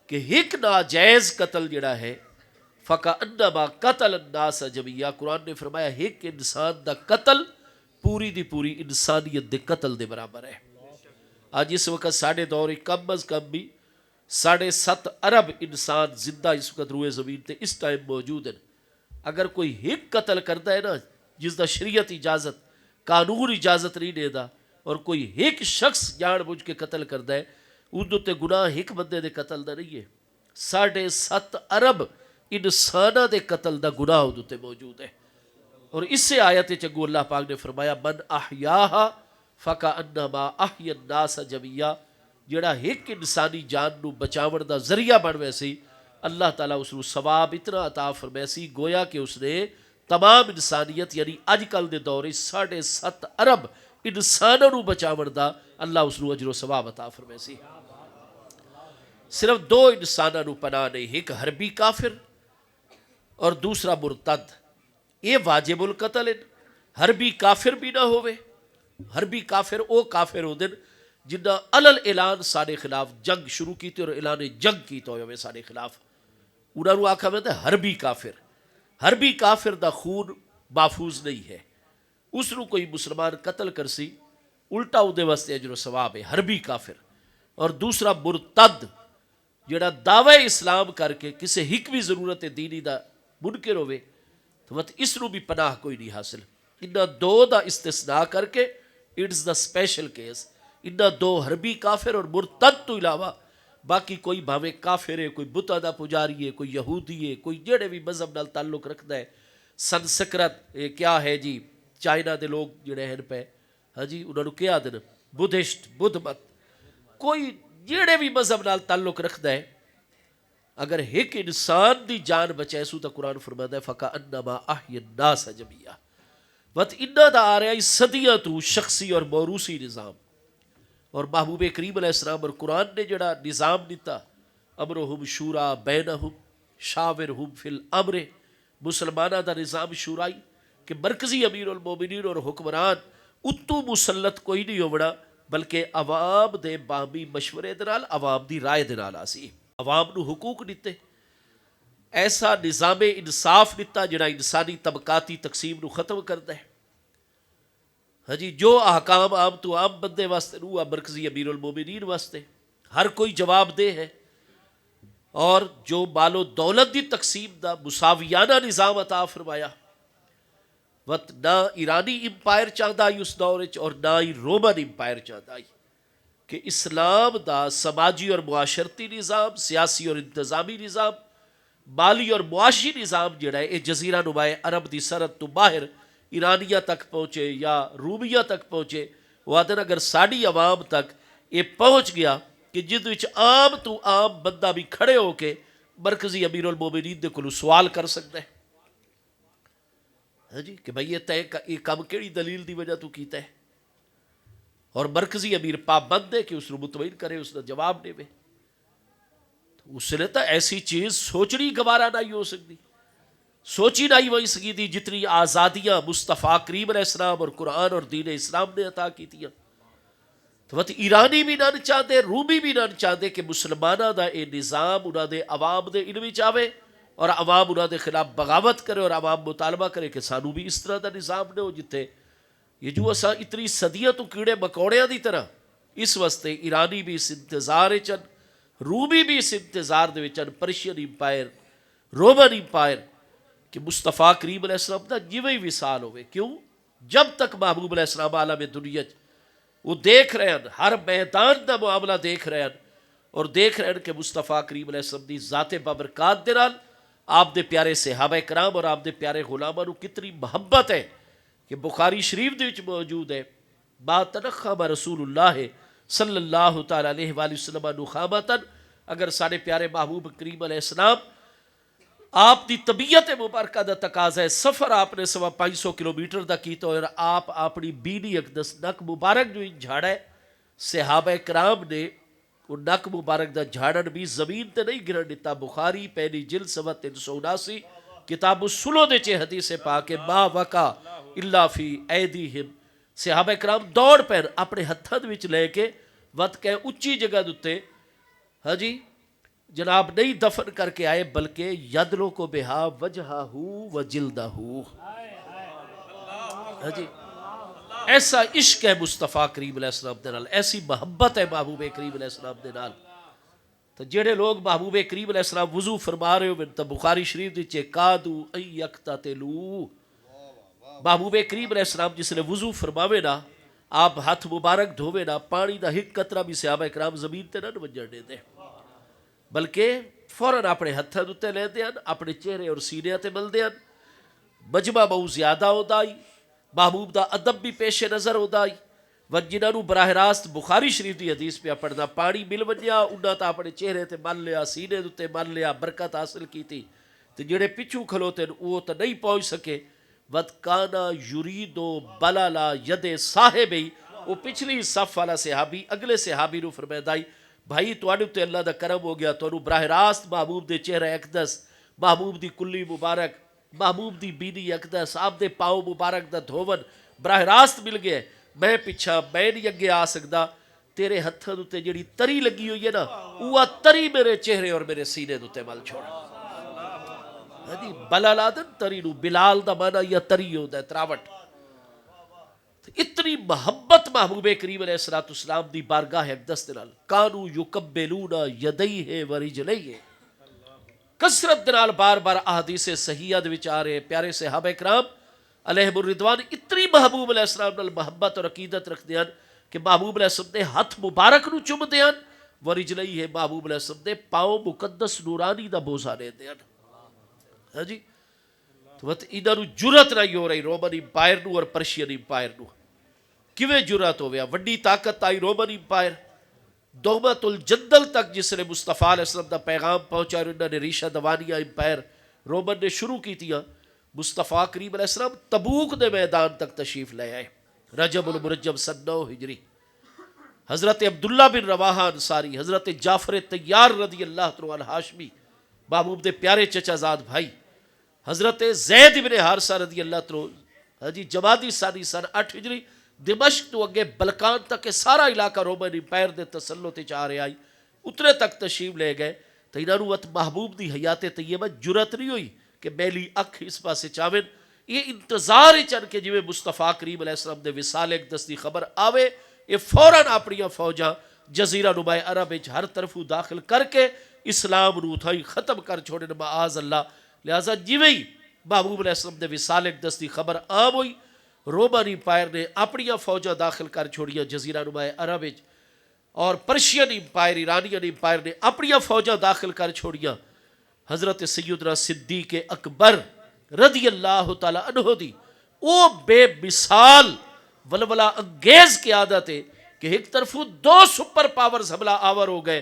کہ ایک ناجائز قتل جڑا ہے فَكَأَنَّمَا قَتَلَ النَّاسَ جَمِيعًا، قرآن نے فرمایا ایک انسان دا قتل پوری دی پوری انسانیت دے قتل دے برابر ہے۔ آج اس وقت ساڑھے دور کم از کم بھی 7.5 ارب انسان زندہ اس وقت روئے زمین تے اس ٹائم موجود ہیں۔ اگر کوئی ایک قتل کرتا ہے نا جس دا شریعت اجازت، قانون اجازت نہیں دے دا، اور کوئی ایک شخص جان بوجھ کے قتل کرتا ہے، اندو تے گناہ ایک بندے دے قتل دا نہیں ہے، 7.5 ارب انسانہ دے قتل دا گناہ اندو تے موجود ہے۔ اور اس سے آیت چنگو اللہ پاک نے فرمایا من احیاہا فکأنما احیا الناس جميعا، جڑا ایک انسانی جان نو بچاون دا ذریعہ بن ویسی اللہ تعالیٰ اس نو ثواب اتنا عطا فرمیسی گویا کہ اس نے تمام انسانیت یعنی اج کل دے دور 7.5 ارب انسانوں نو بچاون دا اللہ اس نو اجر و ثواب عطا فرمیسی۔ صرف 2 انسانوں نو پناہ نہیں، ایک حربی کافر اور دوسرا مرتد۔ یہ واجب القتل ہے، حربی کافر بھی نہ ہوئے۔ حربی کافر او کافر ہو دن جنہ علل اعلان سارے خلاف جنگ شروع کی تھی اور اعلان جنگ کی تو ہوئے سارے خلاف، انہوں نے آکھا میں تھا حربی کافر۔ حربی کافر دا خون محفوظ نہیں ہے، اس نو کوئی مسلمان قتل کرسی الٹا او دے واسطے اجر و ثواب ہے، حربی کافر۔ اور دوسرا مرتد جڑا دعوی اسلام کر کے کسے حکمی ضرورت دینی دا منکر ہوئے تو اس نو بھی پناہ کوئی نہیں حاصل۔ انہاں 2 دا استثناء کر کے اٹس دا اسپیشل کیس، انہاں 2 حربی کافر اور مرتد تو علاوہ باقی کوئی بھاوے کافر ہے، کوئی بتہ دا پجاری ہے، کوئی یہودی ہے، کوئی جڑے بھی مذہب نال تعلق رکھتا ہے، سنسکرت کیا ہے جی، چائنا دے لوگ جڑے ہیں پہ ہاں جی انہوں نے کیا دن بدھسٹ بدھ مت، کوئی جڑے بھی مذہب نال تعلق رکھتا ہے، اگر ایک انسان دی جان بچائے سو تو قرآن فرماتا ہے فَكَأَنَّمَا أَحْيَا النَّاسَ جَمِيعًا۔ وقت انہاں دا آ رہا ہے صدیاں تو شخصی اور موروثی نظام، اور محبوب کریم علیہ السلام اور قرآن نے جڑا نظام دیتا امرہم شورا بینہم شاورہم فی الامر، مسلمانہ دا نظام شورائی کہ مرکزی امیر المومنین اور حکمران اتو مسلط کوئی نہیں ہونا بلکہ عوام دے باہمی مشورے دنال عوام دی رائے دنال آسی، عوام نو حقوق دیتے، ایسا نظام انصاف دیتا جڑا انسانی طبقاتی تقسیم نو ختم کرتا ہے۔ ہاں جی جو احکام عام تو عام بندے واسطے نو مرکزی امیر المومنین واسطے ہر کوئی جواب دہ ہے، اور جو مال و دولت دی تقسیم دا مساویانہ نظام عطا فرمایا۔ وقت نہ ایرانی امپائر چاہتا ہی اس دور اور نہ ہی رومن امپائر چاہتا ہی کہ اسلام دا سماجی اور معاشرتی نظام، سیاسی اور انتظامی نظام، مالی اور معاشی نظام جڑا ہے یہ جزیرہ نما عرب دی سرحد تو باہر ایرانیہ تک پہنچے یا رومیہ تک پہنچے، وہ آدھر اگر ساڑی عوام تک یہ پہنچ گیا کہ جد وچ عام تو عام بندہ بھی کھڑے ہو کے مرکزی امیر المومنین دے کلو سوال کر سکتا ہے ہاں جی کہ بھئی یہ کام کیڑی دلیل دی وجہ تو کیتا ہے، اور مرکزی امیر پابند ہے کہ اس نے مطمئن کرے، اس نے جواب دے، اس نے تو ایسی چیز سوچنی گوارا نہیں ہو سکتی، سوچی نہیں ہوئی سکی تھی جتنی آزادیاں مصطفیٰ کریم علیہ السلام اور قرآن اور دین اسلام نے عطا کی تھی۔ تو وقت ایرانی بھی نہ چاہتے، رومی بھی نہ چاہتے کہ مسلمانوں دا یہ نظام انہوں دے عوام دے ان وچ آوے اور عوام انہوں دے خلاف بغاوت کرے اور عوام مطالبہ کرے کہ سانو بھی اس طرح دا نظام نے ہو جتے یہ جو اساں اتنی صدیاں تو کیڑے مکوڑیاں دی طرح. اس واسطے ایرانی بھی اس انتظار چن، رومی بھی اس انتظار دے وچن، پرشین امپائر، رومن امپائر کہ مصطفیٰ کریم علیہ السلام دا جیویں وصال ہوئے. کیوں؟ جب تک محبوب علیہ السلام عالم دنیا وہ دیکھ رہے ہیں، ہر میدان دا معاملہ دیکھ رہے ہیں اور دیکھ رہے ہیں کہ مصطفیٰ کریم علیہ السلام دی ذات بابرکات دے نال آپ دے پیارے صحابہ کرام اور آپ دے پیارے غلاماں نو کتنی محبت ہے کہ بخاری شریف دے وچ موجود ہے با تنخم رسول اللہ صلی اللہ تعالی علیہ وآلہ وسلم نخامتاً. اگر سارے پیارے محبوب کریم علیہ السلام آپ دی طبیعت مبارکہ دا تقاضا ہے، سفر آپ نے 500 کلومیٹر دا کیتا اور آپ اپنی بینی اقدس نک مبارک جو جھاڑا ہے، صحابہ کرام نے وہ نک مبارک دا جھاڑن بھی زمین تے نہیں گرن دیتا. بخاری پہلی جلد صفحہ 379 کتاب الصلح دے چے حدیث پاک ما وقع الا فی ایدیہم. صحابہ کرام دوڑ پیر اپنے ہتھاں وچ لے کے وت کے اچھی جگہ دتے ہاں جی جناب نہیں دفن کر کے آئے بلکہ یدلو کو بہا وجہہ و جلدہ. ہاں جی ایسا عشق ہے مصطفیٰ کریم علیہ السلام دے نال، ایسی محبت ہے محبوب کریم علیہ السلام دے نال. تو جڑے لوگ محبوب کریم علیہ السلام وضو فرما رہے ہو تو بخاری شریف دی چے کادو ان یقتتلوا. محبوب کریم علیہ السلام جس نے وضو فرماوے نا، آپ ہاتھ مبارک دھووے نا، پانی دا ایک قطرہ بھی صحابہ کرام زمین تے نہ وجن دے دے بلکہ فوراً اپنے ہتھاں دے لے دے اپنے چہرے اور سینے تے مل دے. مجمع بہت زیادہ ہوتا ہی محبوب دا ادب بھی پیش نظر ہوتا ہی وقت جنہوں براہ راست بخاری شریف دی حدیث پہ پڑھنا پانی مل ونیا انہاں تا اپنے چہرے تے مل لیا، سینے تے مل لیا، برکت حاصل کی تھی. تو جڑے پچھو کھلوتے وہ تو نہیں پہنچ سکے. وقت کانا یریدو بلالا ید صاحبی، وہ پچھلی صف والا صحابی اگلے صحابی نو فرمائدائی بھائی تواڈے تے اللہ دا کرم ہو گیا، تانوں براہ راست محبوب دے چہرہ اقدس، محبوب دی کلی مبارک، محبوب دی بینی اقدس، آپ دے پاؤ مبارک دا دھون براہ راست مل گئے. میں پیچھا میں نہیں اگے آ سکدا، تیرے ہتھاں تے جڑی تری لگی ہوئی ہے نا وہ تری میرے چہرے اور میرے سینے تے مل چھوڑ. بلالادن تری نو بلال دا معنی یا تری ہوتا ہے تراوٹ. اتنی محبت محبوب کریم علیہ السلام دی بارگاہ اقدس دے نال کانو یکبلون یدیہ ورجلیہ. کثرت دے نال بار بار احادیث صحیحہ دے وچ آ رہے پیارے صحابہ کرام علیہم الرضوان اتنی محبوب علیہ السلام نال محبت اور عقیدت رکھ دیاں کہ محبوب علیہ السلام دے ہاتھ مبارک نو چم دیاں ورجلیہ محبوب علیہ السلام دے پاؤں مقدس نورانی دا بوزا لے دیاں. ہاں جی تو انہاں نو جرت نہیں ہو رہی رومن امپائر نو اور پرشین امپائر نو. کیویں جرت ہو گیا؟ وڈی طاقت آئی رومن امپائر دومت الجندل تک جس نے مصطفیٰ علیہ السلام دا پیغام پہنچا اور انہوں نے ریشہ دوانیہ امپائر رومن نے شروع کی تھی. مصطفیٰ کریم علیہ السلام تبوک دے میدان تک تشریف لے آئے رجب المرجب سن 9 ہجری. حضرت عبداللہ بن رواحہ انصاری، حضرت جعفر طیار رضی اللہ عنہ الہاشمی محبوب دے پیارے چچا زاد بھائی، حضرت زید بن حارثہ رضی اللہ عنہ جمادی ثانی سن 8 ہجری دمشق تو اگے بلکان تک سارا علاقہ رومن امپائر دے تسلط وچ آ رہا آئی اتنے تک تشریف لے گئے. تو انہاں نوں محبوب دی حیات طیبہ جرت نہیں ہوئی کہ میلی اکھ اس پاسے چاویں. یہ انتظار چن کے جویں مصطفیٰ کریم علیہ السلام دے وصال اقدس دی خبر آوے یہ فوراً اپنی فوجاں جزیرہ نما عرب وچ ہر طرف داخل کر کے اسلام نو تھائی ختم کر چھوڑے معاذ اللہ. لہذا جویں محبوب علیہ السلام دے وصال اقدس دی خبر عام ہوئی رومن امپائر نے اپنی فوجاں داخل کر چھوڑیاں جزیرہ نما عرب وچ اور پرشین امپائر ایرانین امپائر نے اپنی فوجاں داخل کر چھوڑیاں. حضرت سیدنا صدیق اکبر رضی اللہ تعالی عنہ دی او بے مثال ولولہ انگیز قیادت ہے کہ ایک طرف 2 سپر پاورز حملہ آور ہو گئے،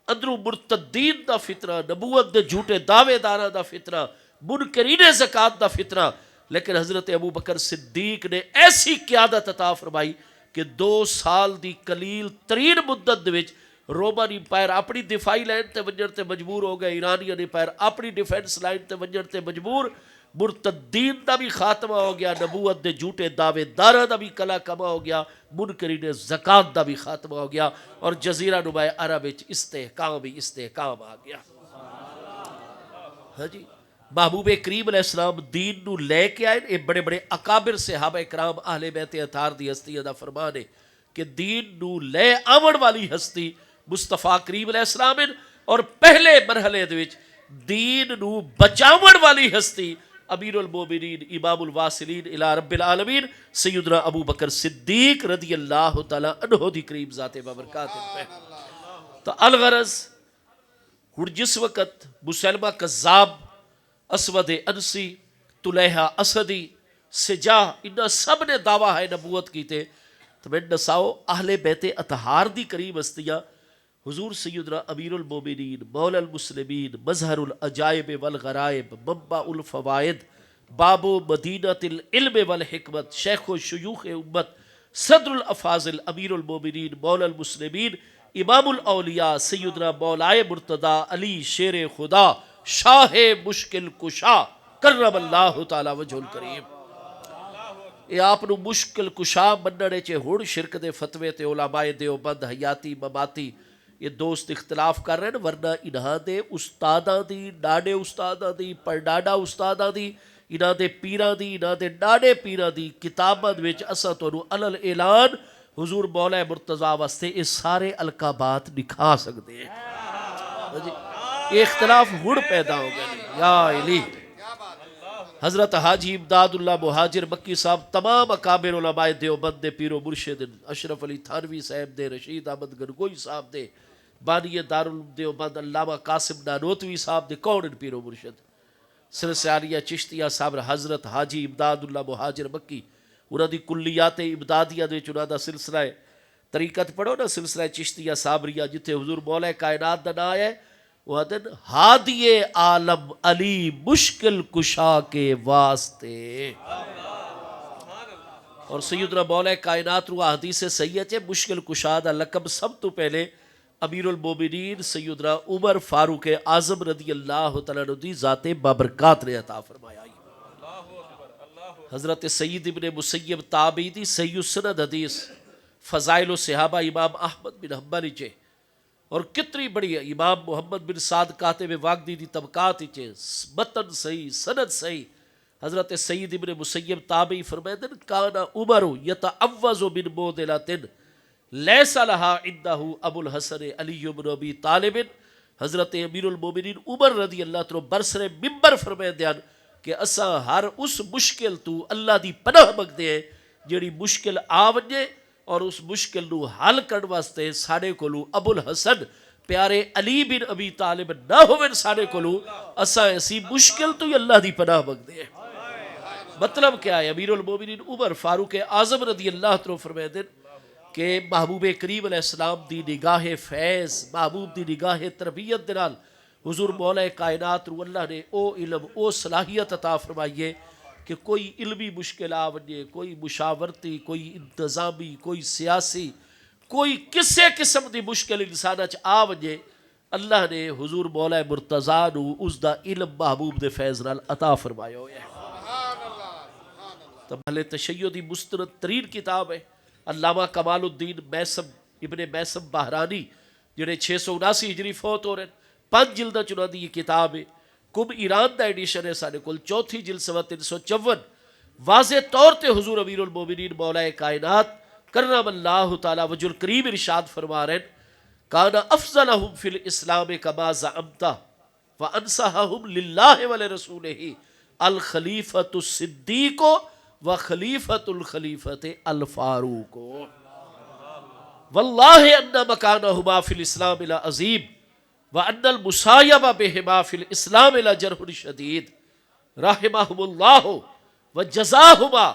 اندروں مرتدین دا فتنہ، نبوت دے جھوٹے دعوے داراں دا فتنہ، منکرین زکوٰۃ دا فتنہ. لیکن حضرت ابو بکر صدیق نے ایسی قیادت عطا فرمائی کہ 2 سال دی قلیل ترین مدت دے وچ رومن امپائر اپنی دفاعی لائن تے ونجن تے مجبور ہو گئے، ایرانین امپائر اپنی ڈیفینس لائن تے ونجن تے مجبور. مرتدین دا بھی خاتمہ ہو گیا، نبوت دے جھوٹے دعوے داراں دا بھی کلا کما ہو گیا، منکرین زکات دا بھی خاتمہ ہو گیا، اور جزیرہ نما عرب وچ استحکام آ گیا۔ ہاں جی، محبوب کریم علیہ السلام دین نو لے کے آئے، یہ بڑے بڑے اکابر صحابہ کرام اہل بیت اطہار دی ہستیاں دا فرمان ہے کہ دین نو لے آون والی ہستی مصطفیٰ کریم علیہ السلام اور پہلے مرحلے دے وچ دین نو بچاون والی ہستی امیر المومنین امام الواصلین الی رب العالمین سیدنا ابو بکر صدیق رضی اللہ تعالی عنہ دی کریم ذات بابرکات پہ۔ تو الغرض ہن جس وقت مسلمہ کذاب، اسود انسی، طلیحہ اسدی، سجاہ، انہاں سب نے دعویٰ ہے نبوت کیتے، تو میں نساؤ اہل بیت اطہار دی کریم ہستیاں حضور سیدنا امیر المومنین مولا المسلمین مظہر العجائب والغرائب منبع الفوائد باب مدینہ العلم والحکمت شیخ و شیوخ امت صدر الافاضل امیر المومنین مولا المسلمین امام الاولیاء سیدنا مولائے مرتضی علی شیر خدا شاہ مشکل کشا کرم اللہ تعالی وجہ الکریم۔ یہ آپ نو مشکل کشا مننے چے ہون شرک دے فتوے تے علماء دیوبند حیاتی مماتی یہ دوست اختلاف کر رہے ہیں، ورنہ انہاں دے استاداں دی، ڈاڈے استاداں دی، پڑڈاڈا استاداں دی، انہاں دے پیراں دی، انہاں دے ڈاڈے پیراں دی کتاباں وچ اساں تانوں علل اعلان حضور مولا مرتضیٰ واسطے یہ سارے القابات لکھا سکتے ہیں۔ یہ اختلاف ہن پیدا ہو گئے یا الہی۔ حضرت حاجی امداد اللہ مہاجر مکی صاحب تمام اکابر علماء دیوبند دے پیر و مرشد، اشرف علی تھانوی صاحب دے، رشید احمد گنگوئی صاحب دے، بانی دارالعلوم دیوبند علامہ قاسم نانوتوی صاحب دے، کون ان پیر و مرشد؟ سلسلیہ چشتیہ صاحب حضرت حاجی امداد اللہ مہاجر مکی، انہاں دی کلیات امدادیہ دے چنہ دا سلسلہ طریقت پڑھو نا، سلسلہ چشتیہ صابریہ جتے حضور مولا کائنات دا نا ہے، وہ دن ہادی عالم علی مشکل کشا کے واسطے، اور سیدنا مولا کائنات رو حدیث صحیح ہے مشکل کشا دا لقب سب تو پہلے امیر المومنین سیدنا عمر فاروق اعظم رضی اللہ تعالیٰ عنہ دی ذات بابرکات نے عطا فرمایا۔ حضرت سید ابن مسیب تابعی دی صحیح السند حدیث فضائل و صحابہ امام احمد بن حنبل چے، اور کتنی بڑی امام محمد بن سعد کاتب واقدی دی طبقات چے، متن صحیح سند صحیح۔ حضرت سید ابن مسیب تابعی فرمائدن کانا عمر یتعوذ من مودلۃ لیس لہا عندہ ابو الحسن علی بن ابی طالب۔ حضرت امیر المومنین عمر رضی اللہ تعالیٰ برسر ممبر فرمائدن کہ اساں ہر اس مشکل تو اللہ دی پناہ مگدے ہیں جیڑی مشکل آونجے، اور اس مشکل نو حل کرن واسطے ساڑے کولو ابو الحسن پیارے علی بن ابی طالب نہ ہوئے ساڑے کولو، اساں ایسی مشکل تو اللہ دی پناہ مگدے ہیں۔ مطلب کیا ہے؟ امیر المومنین عمر فاروق اعظم رضی اللہ عنہ فرمائے کہ محبوب کریم علیہ السلام دی نگاہ فیض، محبوب دی نگاہ تربیت دنال حضور مولا کائنات رو اللہ نے او علم او صلاحیت عطا فرمائیے کہ کوئی علمی مشکل آونجے، کوئی مشاورتی، کوئی انتظامی، کوئی سیاسی، کوئی کسے قسم دی مشکل انسانہ چ آونجے، اللہ نے حضور مولا مرتضیٰ نو اس دا علم محبوب دے فیض نال عطا فرمایا ہویا ہے۔ تو اہل تشیع دی مستند ترین کتاب ہے علامہ کمال الدین میسم ابن میسم بہرانی جنہیں 679 ہجری فوت ہو رہے ہیں، 5 جلدہ چنہ دی یہ کتاب ہے، کم ایران دا ایڈیشن ہے ساڑھے کل 4 جلد سوا 354۔ واضح طور تے حضور امیر المومنین مولا کائنات کرم اللہ تعالی وجہ الکریم ارشاد فرما رہے ہیں کانا افضلہم فی الاسلام کما زعمتا وانصحہم للہ ولرسولہ الخلیفۃ الصدیق وخلیفۃ الخلیفۃ الفاروق واللہ ان مکانہما فی الاسلام العظیم وان المسایب بہما فی الاسلام لجرح شدید رحمہم اللہ وجزاہما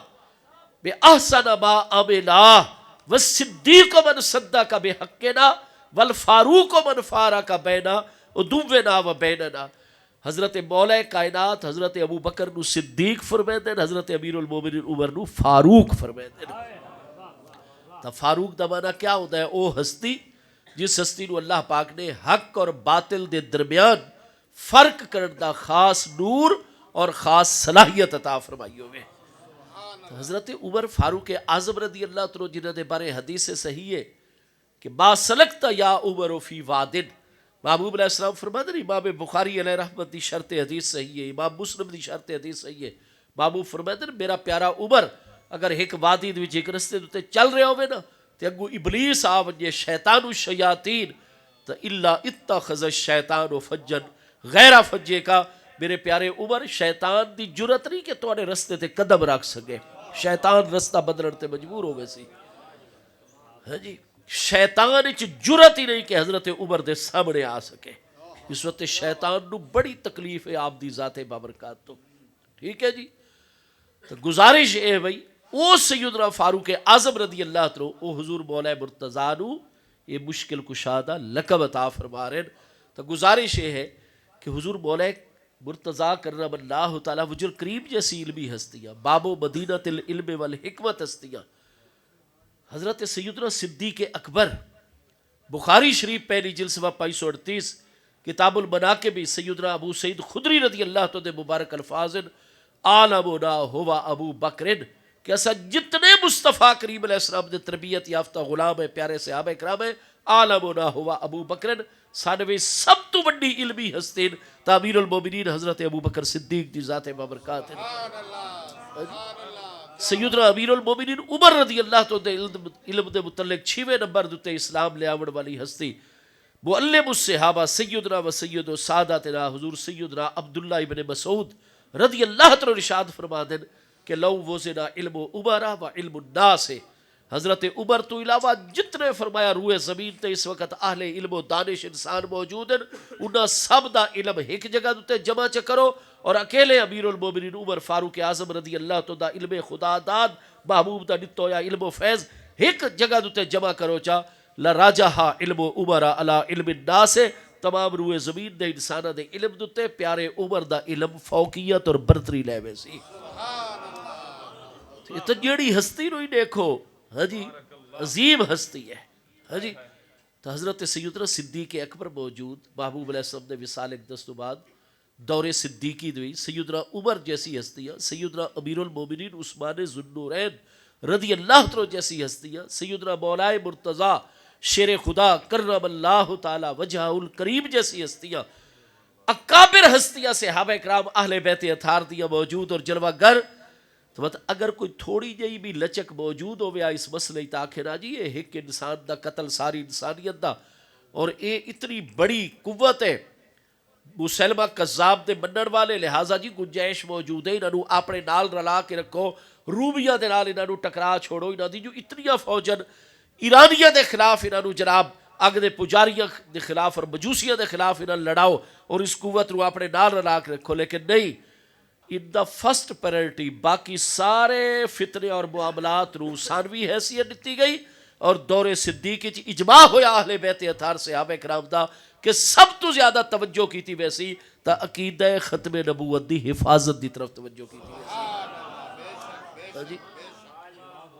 بأحسن ما عملا والصدیق من صدق بحقنا والفاروق من فارق بینا عدونا و بیننا۔ حضرت مولا کائنات حضرت ابو بکر نو صدیق فرمائے دیں، حضرت امیر المومنین عمر نو فاروق فرمائے دیں۔ تو فاروق دا معنی کیا ہوتا ہے؟ او ہستی جس ہستی نو اللہ پاک نے حق اور باطل دے درمیان فرق کرن دا خاص نور اور خاص صلاحیت عطا فرمائی ہوئے. تو حضرت عمر فاروق اعظم رضی اللہ عنہ جنہوں نے بارے حدیث سے صحیح ہے کہ ما سلکت یا عمر فی وادن، محبوب علیہ السلام فرماتے ہیں، امام بخاری علیہ رحمت دی شرط حدیث صحیح ہے، امام مسلم دی شرط حدیث صحیح ہے، محبوب فرماتے ہیں میرا پیارا عمر اگر ایک وادی دے وچ ایک رستے دے چل رہے ہوئے نا تے اگوں ابلیس آ ونجے شیطان الشیاطین تو الا اتخذ الشیطان فجن غیر فجے کا، میرے پیارے عمر شیطان دی جرت نہیں کہ تواڈے رستے تے قدم رکھ سکے، شیطان رستہ بدلن تے مجبور ہو گئے سی. ہاں جی، شیطان اچ جرت ہی نہیں کہ حضرت عمر دے سامنے آ سکے. اس وقت شیطان نو بڑی تکلیف ہے آپ دی ذات بابرکات تو. ٹھیک ہے جی، تو گزارش ہے بھائی او سیدنا فاروق اعظم رضی اللہ عنہ او حضور مولا مرتضیٰ نو یہ مشکل کشادہ لقب عطا فرما رہے ہیں. تو گزارش یہ ہے کہ حضور مولا مرتضیٰ کرم اللہ تعالی وجر کریم جیسی علمی ہستیاں، باب و مدینۃ العلم والحکمت ہستیاں، حضرت سیدنا صدیق اکبر، بخاری شریف پہلی جلد صفحہ 538، کتاب المناقب سیدنا ابو سعید خدری رضی اللہ عنہ مبارک الفاظ عالمنا ہوا ابو بکر کہ ایسا جتنے مصطفیٰ کریم علیہ السلام نے تربیت یافتہ غلام ہے، پیارے صحابہ کرام ہے، عالمنا ہوا ابو بکر، سانوے سب تو بڑی علمی ہستین تعمیر المومنین حضرت ابو بکر صدیق دی ذات بابرکات ہے. سیدنا امیر المومنین عمر رضی اللہ عنہ علم دے متعلق 6ویں نمبر دے اسلام لے آون والی ہستی، معلم الصحابہ سیدنا و سید و ساداتنا حضور سیدنا عبداللہ ابن مسعود رضی اللہ عنہ ارشاد فرما دیں کہ لو وزنا علم عمرہ و علم الناس، حضرت عمر تو علاوہ جتنے فرمایا روئے زمین تے اس وقت اہل علم و دانش انسان موجود ہیں انہاں سب دا علم ایک جگہ تے جمع چ کرو اور اکیلے امیر المومنین عمر فاروق اعظم رضی اللہ عنہ دا علم خدا داد محبوب دا دتو یا علم و فیض ایک جگہ تے جمع کرو چا لراجہا علم عمر علی علم الناس، تمام روئے زمین دے انسانہ دے علم دتے پیارے عمر دا علم فوقیت اور برتری لے وے سی. تو جیڑی ہستی نو ہی دیکھو، ہاں جی عظیم ہستی ہے. ہاں جی، تو حضرت سیدنا صدیق اکبر موجود، محبوب علیہ السلام نے وصال اقدس تو بعد دور صدیقی دوئی سیدنا عمر جیسی ہستیاں، سیدنا امیر المومنین عثمان ذو النورین رضی اللہ عنہ جیسی ہستیاں، سیدنا مولائے مرتضیٰ شیر خدا کرم اللہ تعالی وجہہ الکریم جیسی ہستیاں، اکابر ہستیاں صحابہ کرام اہل بیت اطہار دیا موجود اور جلوہ گر. تو اگر کوئی تھوڑی جہی بھی لچک موجود ہو گیا اس مسئلے تاکہ نا جی یہ ایک انسان دا قتل ساری انسانیت دا، اور یہ اتنی بڑی قوت ہے مسلمہ کذاب دے منن والے، لہٰذا جی گنجائش موجود ہے انہوں اپنے نال رلا کے رکھو، رومیہ دے نال انہوں ٹکرا چھوڑو، انہوں دی جو اتنیاں فوجن ایرانیہ دے خلاف انہوں جناب اگ دے پجاریہ دے خلاف اور مجوسیہ دے خلاف انہوں لڑاؤ اور اس قوت رو اپنے نال رلا کے رکھو. لیکن نہیں، ان دا فرسٹ پریورٹی باقی سارے فتنے اور معاملات رو ثانوی حیثیت دیتی گئی، اور دور صدیقی اجماع ہویا اہل بیت اطہار صحابہ کرام دا کہ سب تو زیادہ توجہ کی تھی ویسی تا عقیدہ ختم نبوت دی حفاظت دی طرف توجہ کی تھی.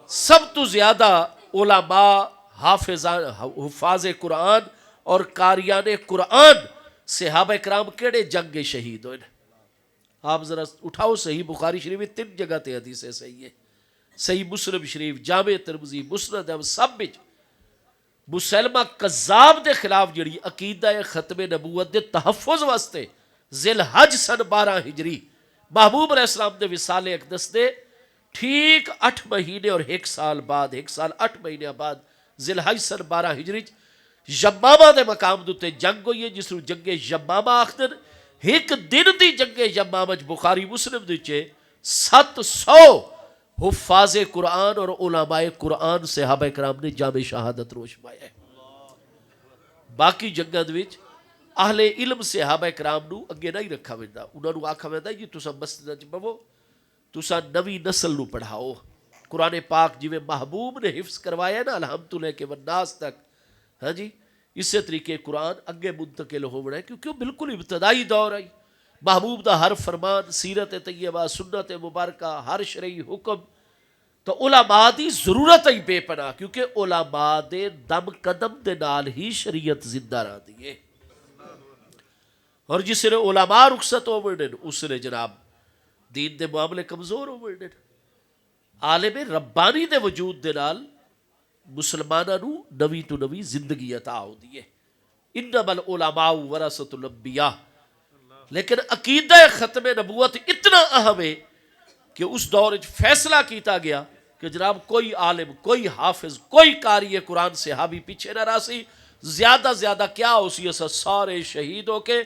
سب تو زیادہ علماء حفاظ قرآن اور قاریان قرآن صحابہ کرام کیڑے جنگ شہید ہوئے. آپ ذرا اٹھاؤ صحیح بخاری شریف میں 3 جگہ تے حدیث ہے صحیح ہے، صحیح مسلم شریف، جامع ترمذی، مسند احمد، سب وچ مسلمہ کذاب دے خلاف جڑی عقیدہ ختم نبوت دے تحفظ واسطے ذی الحج سن 12 ہجری محبوب علیہ السلام دے وصال اقدس دے ٹھیک 8 مہینے اور 1 سال بعد، 1 سال 8 مہینے بعد ذی الحج سن 12 ہجری یمامہ دے مقام دوتے جنگ ہوئی ہے جس رو جنگ یمامہ آخدن. ایک دن دی جنگ یمامہ بخاری مسلم دے 700 حفاظ قرآن اور علماء قرآن صحابہ کرام نے جام شہادت روش پایا ہے. باقی جنگاں دے وچ اہل علم صحابہ کرام نو اگے نہیں رکھا ویندا، انہاں نو آکھا ویندا جی تساں مسجد وچ بہو، تساں نویں نسل نو پڑھاؤ. قرآن پاک جویں محبوب نے حفظ کروایا نا الحمدللہ کے والناس تک، ہاں جی اسی طریقے قرآن اگے منتقل ہونا ہے کیونکہ وہ بالکل ابتدائی دور ہے. محبوب دا ہر فرمان، سیرت طیبہ، سنت مبارکہ، ہر شرعی حکم تو علماء دی ضرورت ہی بے پناہ، کیونکہ علماء دے دم قدم دے نال ہی شریعت زندہ رہ دی ہے. اور جس نے علماء رخصت ہو اس نے جناب دین دے معاملے کمزور ہو گئے. عالم ربانی دے وجود دے نال مسلماناں نو نوی تو نوی زندگی عطا ہوندی ہے. انما العلماء ورثۃ الانبیاء. لیکن عقیدہ ختم نبوت اتنا اہم ہے کہ اس دور وچ فیصلہ کیتا گیا کہ جناب کوئی عالم، کوئی حافظ، کوئی قاری قرآن صحابی پیچھے نہ راسی. زیادہ زیادہ کیا ہو سی اسا سارے شہید ہو کے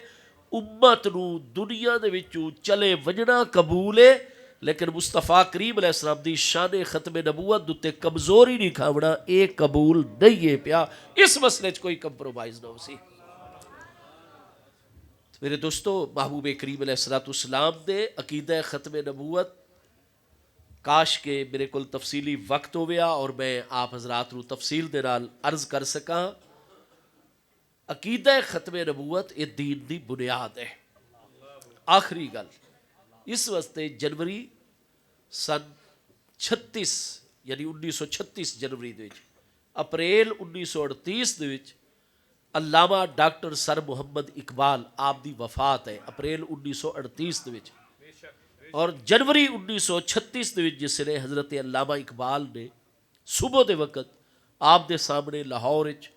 امت نو دنیا دے وچوں چلے وجنا قبول ہے، لیکن مصطفیٰ کریم علیہ السلام دی شان ختم نبوت دے کمزوری نہیں کھاونا اے قبول نہیں ہے پیا. اس مسئلے چ کوئی کمپرومائز نہ ہو سی. میرے دوستو، محبوب کریم علیہ السلام دے عقیدہ ختم نبوت کاش کے میرے کول تفصیلی وقت ہو گیا اور میں آپ حضرات نو تفصیل دے نال عرض کر سکاں. عقیدہ ختم نبوت یہ دین دی بنیاد ہے. آخری گل، اس واسطے جنوری سن 36 یعنی 1936 جنوری دے وچ، اپریل 1938 دے وچ علامہ ڈاکٹر سر محمد اقبال آپ دی وفات ہے اپریل 1938 دے وچ. اور جنوری 1936 دے وچ جس نے حضرت علامہ اقبال نے صبح دے وقت آپ دے سامنے لاہور وچ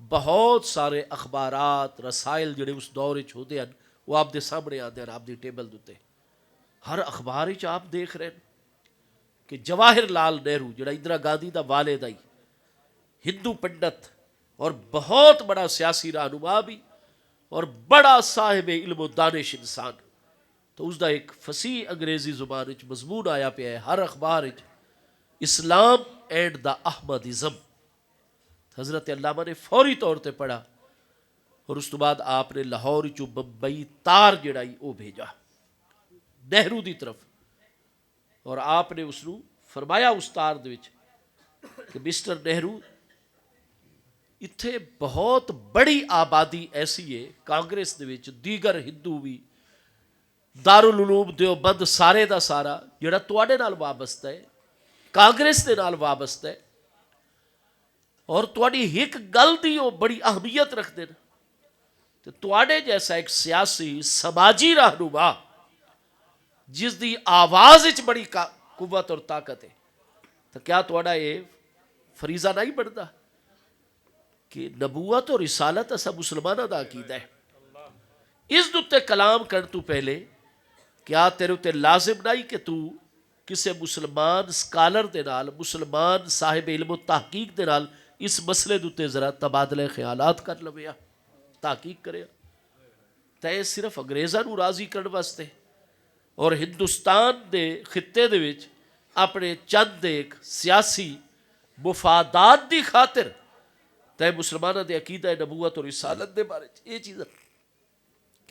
بہت سارے اخبارات رسائل جڑے اس دور وچ ہوندے ہیں وہ آپ دے سامنے آتے ہیں، آپ دی ٹیبل دے. ہر اخبار وچ آپ دیکھ رہے ہیں کہ جواہر لال نہرو جڑا اندرا گاندھی دا والد آئی، ہندو پنڈت اور بہت بڑا سیاسی رہنما بھی اور بڑا صاحب علم و دانش انسان، تو اس دا ایک فصیح انگریزی زبان وچ مضمون آیا پیا ہے ہر اخبار وچ، اسلام اینڈ دا احمدازم. حضرت علامہ نے فوری طور تے پڑھا اور اس تو بعد آپ نے لاہور چو بمبئی تار جڑائی وہ بھیجا نہرو دی طرف، اور آپ نے اس نو فرمایا اس تار دے وچ کہ مسٹر نہرو، اتھے بہت بڑی آبادی ایسی ہے کانگریس دے وچ، دیگر ہندو بھی، دارالعلوم دیوبند سارے دا سارا جڑا تواڈے نال وابستہ ہے، کانگریس دے نال وابستہ ہے، اور تواڈی ایک گل دی وہ بڑی اہمیت رکھتے ہیں. تو تواڈے جیسا ایک سیاسی سماجی رہنما جس دی آواز وچ بڑی قوت اور طاقت ہے، تو کیا تواڈا یہ فریضہ نہیں بنتا کہ نبوت اور رسالت اسا مسلمانہ دا عقیدہ ہے. اس دوتے کلام کرن تو پہلے کیا تیرے تے لازم نہیں کہ تو کسے مسلمان سکالر دے نال، مسلمان صاحب علم و تحقیق دے نال اس مسئلے دوتے ذرا تبادلہ خیالات کر لویا، تحقیق کرے. تے صرف انگریزاں نو راضی کرن واسطے اور ہندوستان دے خطے دے وچ اپنے چند ایک سیاسی مفادات دی خاطر تے مسلمانہ دے عقیدہ نبوت اور رسالت دے بارے یہ چیز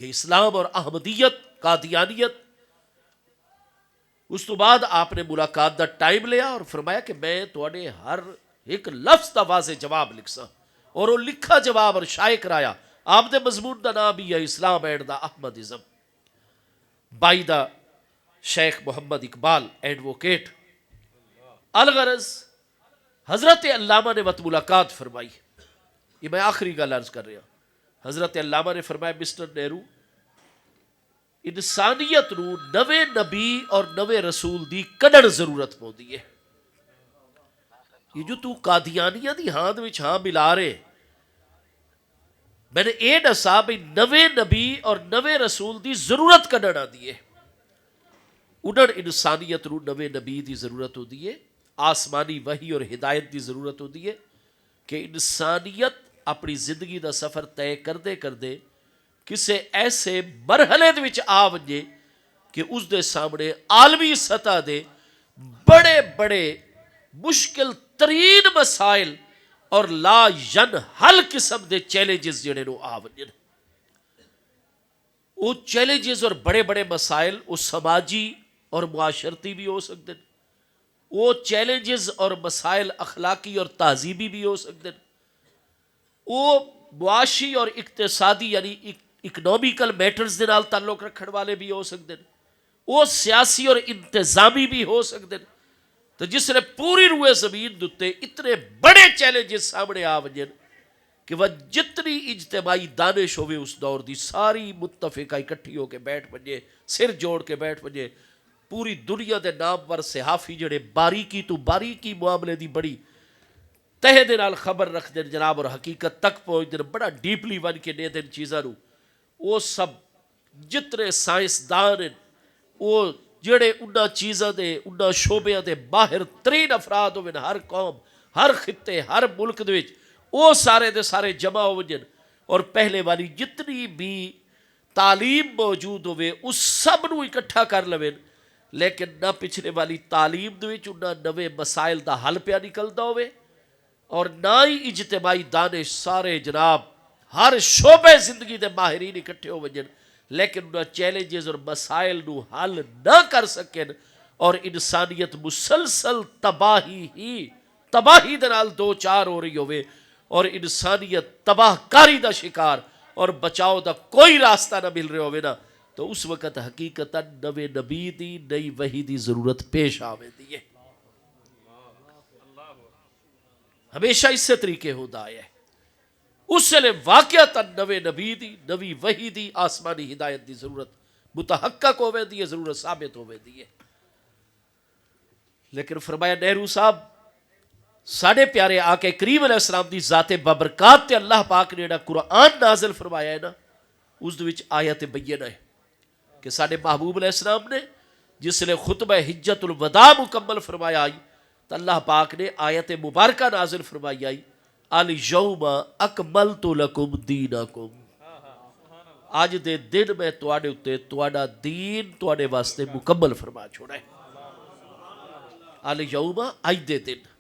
کہ اسلام اور احمدیت، قادیانیت. اس تو بعد آپ نے ملاقات دا ٹائم لیا اور فرمایا کہ میں تواڈے ہر ایک لفظ دا واضح جواب لکھسا، اور وہ لکھا جواب اور شائع کرایا. آپ دے مضمون دا نام بھی ہے اسلام and the احمدازم، by the Sheikh Muhammad Iqbal advocate. الغرض حضرت علامہ نے وقت ملاقات فرمائی. یہ میں آخری گل عرض کر رہا. حضرت علامہ نے فرمایا مسٹر نہرو، انسانیت نو نوے نبی اور نوے رسول دی کڈن ضرورت پوندی ہے. یہ جو تو قادیانیہ دی ہاند وچ ہاں ملا رہے، میں نے اے دسا بھی نوے نبی اور نوے رسول دی ضرورت کڈن آندی ہے. انہاں انسانیت نو نوے نبی دی ضرورت ہوندی ہے، آسمانی وحی اور ہدایت دی ضرورت ہوندی ہے کہ انسانیت اپنی زندگی دا سفر طے کردے کردے کسے ایسے مرحلے دے وچ آ ونجے کہ اس دے سامنے عالمی سطح دے بڑے بڑے مشکل ترین مسائل اور لا ینحل قسم دے چیلنجز جڑے نو آ ونجن. وہ چیلنجز اور بڑے بڑے مسائل وہ سماجی اور معاشرتی بھی ہو سکتے ہیں، وہ چیلنجز اور مسائل اخلاقی اور تہذیبی بھی ہو سکتے ہیں، وہ معاشی اور اقتصادی یعنی اکنامیکل میٹرز دے نال تعلق رکھن والے بھی ہو سکتے ہیں، وہ سیاسی اور انتظامی بھی ہو سکتے ہیں. تو جس نے پوری روئے زمین دوتے اتنے بڑے چیلنجز سامنے آ ونجن کہ وہ جتنی اجتماعی دانش ہوئے اس دور دی ساری متفقہ اکٹھی ہو کے بیٹھ ونجے، سر جوڑ کے بیٹھ ونجے پوری دنیا دے نامور صحافی جڑے باریکی تو باریکی معاملے دی بڑی تہہ دے نال خبر رکھ دین جناب اور حقیقت تک پہنچ دین بڑا ڈیپلی ون کے نے دین چیزاں نو وہ سب جتنے سائنسدان ہیں وہ جڑے انہاں چیزاں دے انہاں شعبیاں دے باہر ترین افراد ہوئے ہر قوم ہر خطے ہر ملک دے وچ وہ سارے دے سارے جمع ہو جن اور پہلے والی جتنی بھی تعلیم موجود ہوئے اس سب نو اکٹھا کر لویں لیکن نہ پچھلے والی تعلیم دے وچ انہاں نوے مسائل دا حل پیا نکلدا ہوئے اور نہ ہی اجتماعی دانش سارے جناب ہر شعبے زندگی دے ماہرین اکٹھے ہو وجن لیکن انہاں چیلنجز اور مسائل نو حل نہ کر سکن اور انسانیت مسلسل تباہی دے نال دو چار ہو رہی ہوئے اور انسانیت تباہ کاری دا شکار اور بچاؤ دا کوئی راستہ نہ مل رہے ہوئے نا تو اس وقت حقیقتا نوے نبی دی نئی وحی دی ضرورت پیش آوے دی ہے. ہمیشہ اس سے طریقے ہوتا آیا ہے اس سے لے واقعتا نوے نبی دی نوی وحی دی آسمانی ہدایت دی ضرورت متحقق ہوئے دی ہے ضرورت ثابت ہوئے دی ہے. لیکن فرمایا نہرو صاحب ساڑھے پیارے آقا کریم علیہ السلام دی ذات ببرکات تے اللہ پاک نے ایڈا قرآن نازل فرمایا ہے نا اس دوچ آیت بینہ ہے کہ ساڑھے محبوب علیہ السلام نے جس لئے خطبہ حجت الوداع مکمل فرمایا آئی تو اللہ پاک نے آیت مبارکہ نازل فرمائی آئی الیوم اکملت لکم دینکم آج دے دن میں تواڈے اتے تواڈا دین تواڈے واسطے مکمل فرما چھوڑا ہے. الیوم آج دے دن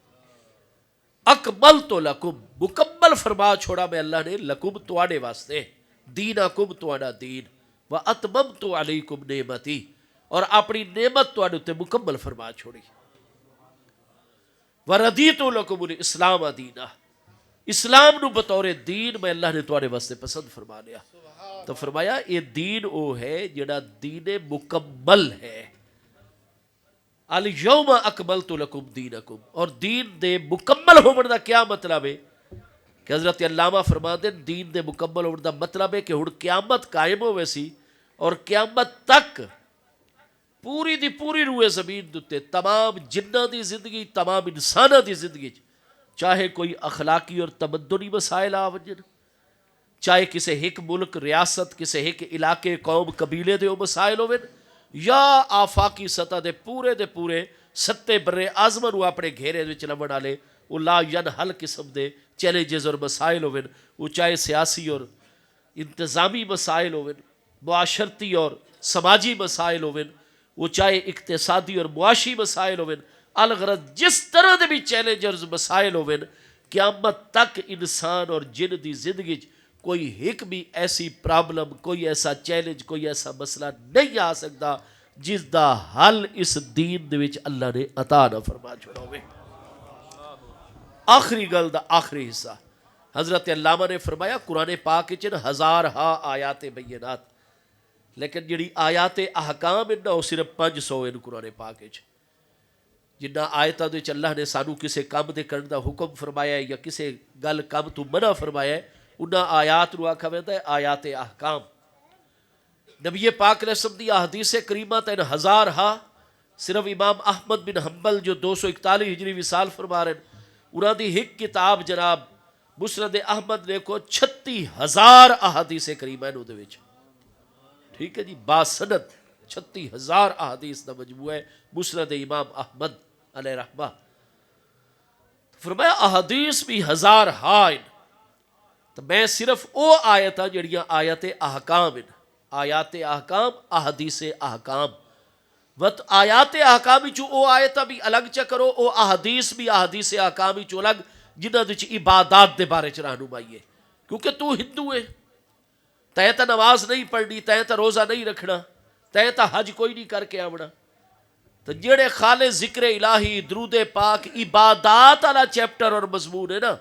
اکملت لکم مکمل فرما چھوڑا میں اللہ نے لکم تواڈے واسطے دینکم تواڈا دین واتممت علیکم نعمتی اور اپنی نعمت تواڈے اتے مکمل فرما چھوڑی. وردیت لکم الاسلام دینا اسلام نو بطور دین میں اللہ نے تواڈے واسطے پسند فرما لیا. تو فرمایا یہ دین او ہے جڑا دین مکمل ہے. الیوم اکملت لکم دینکم اور دین دے مکمل ہونے دا کیا مطلب ہے کہ حضرت علامہ فرما دیں دین دے مکمل ہونے دا مطلب ہے کہ ہن قیامت قائم ہوئے سی اور قیامت تک پوری دی پوری روئے زمین دوتے تمام جنہ دی زندگی تمام انسانہ دی زندگی چاہے کوئی اخلاقی اور تمدنی مسائل آوجن چاہے کسے ایک ملک ریاست کسے ایک علاقے قوم قبیلے دے مسائل ہوئے یا آفاقی سطح دے پورے ستے برے آزمن وہ اپنے گھیرے دے چلمن آلے وہ لا ینحل قسم دے چیلنجز اور مسائل ہوئے وہ چاہے سیاسی اور انتظامی مسائل ہوئے معاشرتی اور سماجی مسائل ہوئے وہ چاہے اقتصادی اور معاشی مسائل ہوئے الغرض جس طرح دے بھی چیلنجز مسائل ہوئے قیامت تک انسان اور جن دی زندگی کوئی ایک بھی ایسی پرابلم کوئی ایسا چیلنج کوئی ایسا مسئلہ نہیں آ سکتا جس دا حل اس دین دے وچ اللہ نے عطا نہ فرما چھوڑا ہوئے. آخری گل دا آخری حصہ حضرت علامہ نے فرمایا قرآن پاک چن ہزارہا آیات بینات لیکن جڑی آیات احکام انہا وہ صرف 500 ان قرآن پاک جنہ آیتہ دے اللہ نے سانو کسے کام دے کرنے دا حکم فرمایا ہے یا کسے گل کام تو منع فرمایا ہے انہا آیات رو آکھا ویدہ ہے آیات احکام. نبی پاک علیہ السلام دی حدیث کریمہ تین ہزارہا صرف امام احمد بن حنبل جو 241 ہجری وصال فرما رہے ہیں انہاں دی ایک کتاب جناب مسند احمد نے کو 36,000 احادیث کریمہ انہوں دے وچ ٹھیک ہے جی باسند 36,000 احادیث دا مجموعہ ہے مسند امام احمد علیہ رحمہ. فرمایا احادیث بھی 1000 ہائن تو میں صرف او آیتاں جڑیاں آیت احکام آیات احکام احادیث احکام وقت آیات احکامی چو او آیتہ بھی الگ چکرو او احادیث بھی احادیث احکامی چو الگ جنہ دچ عبادات دے بارے چ رہنمائی ہے کیونکہ تو ہندو ہے تے تا نماز نہیں پڑھنی تے تا روزہ نہیں رکھنا تے تا حج کوئی نہیں کر کے آونا تو جڑے خالص ذکر الہی درود پاک عبادات والا چیپٹر اور مضمون ہے نا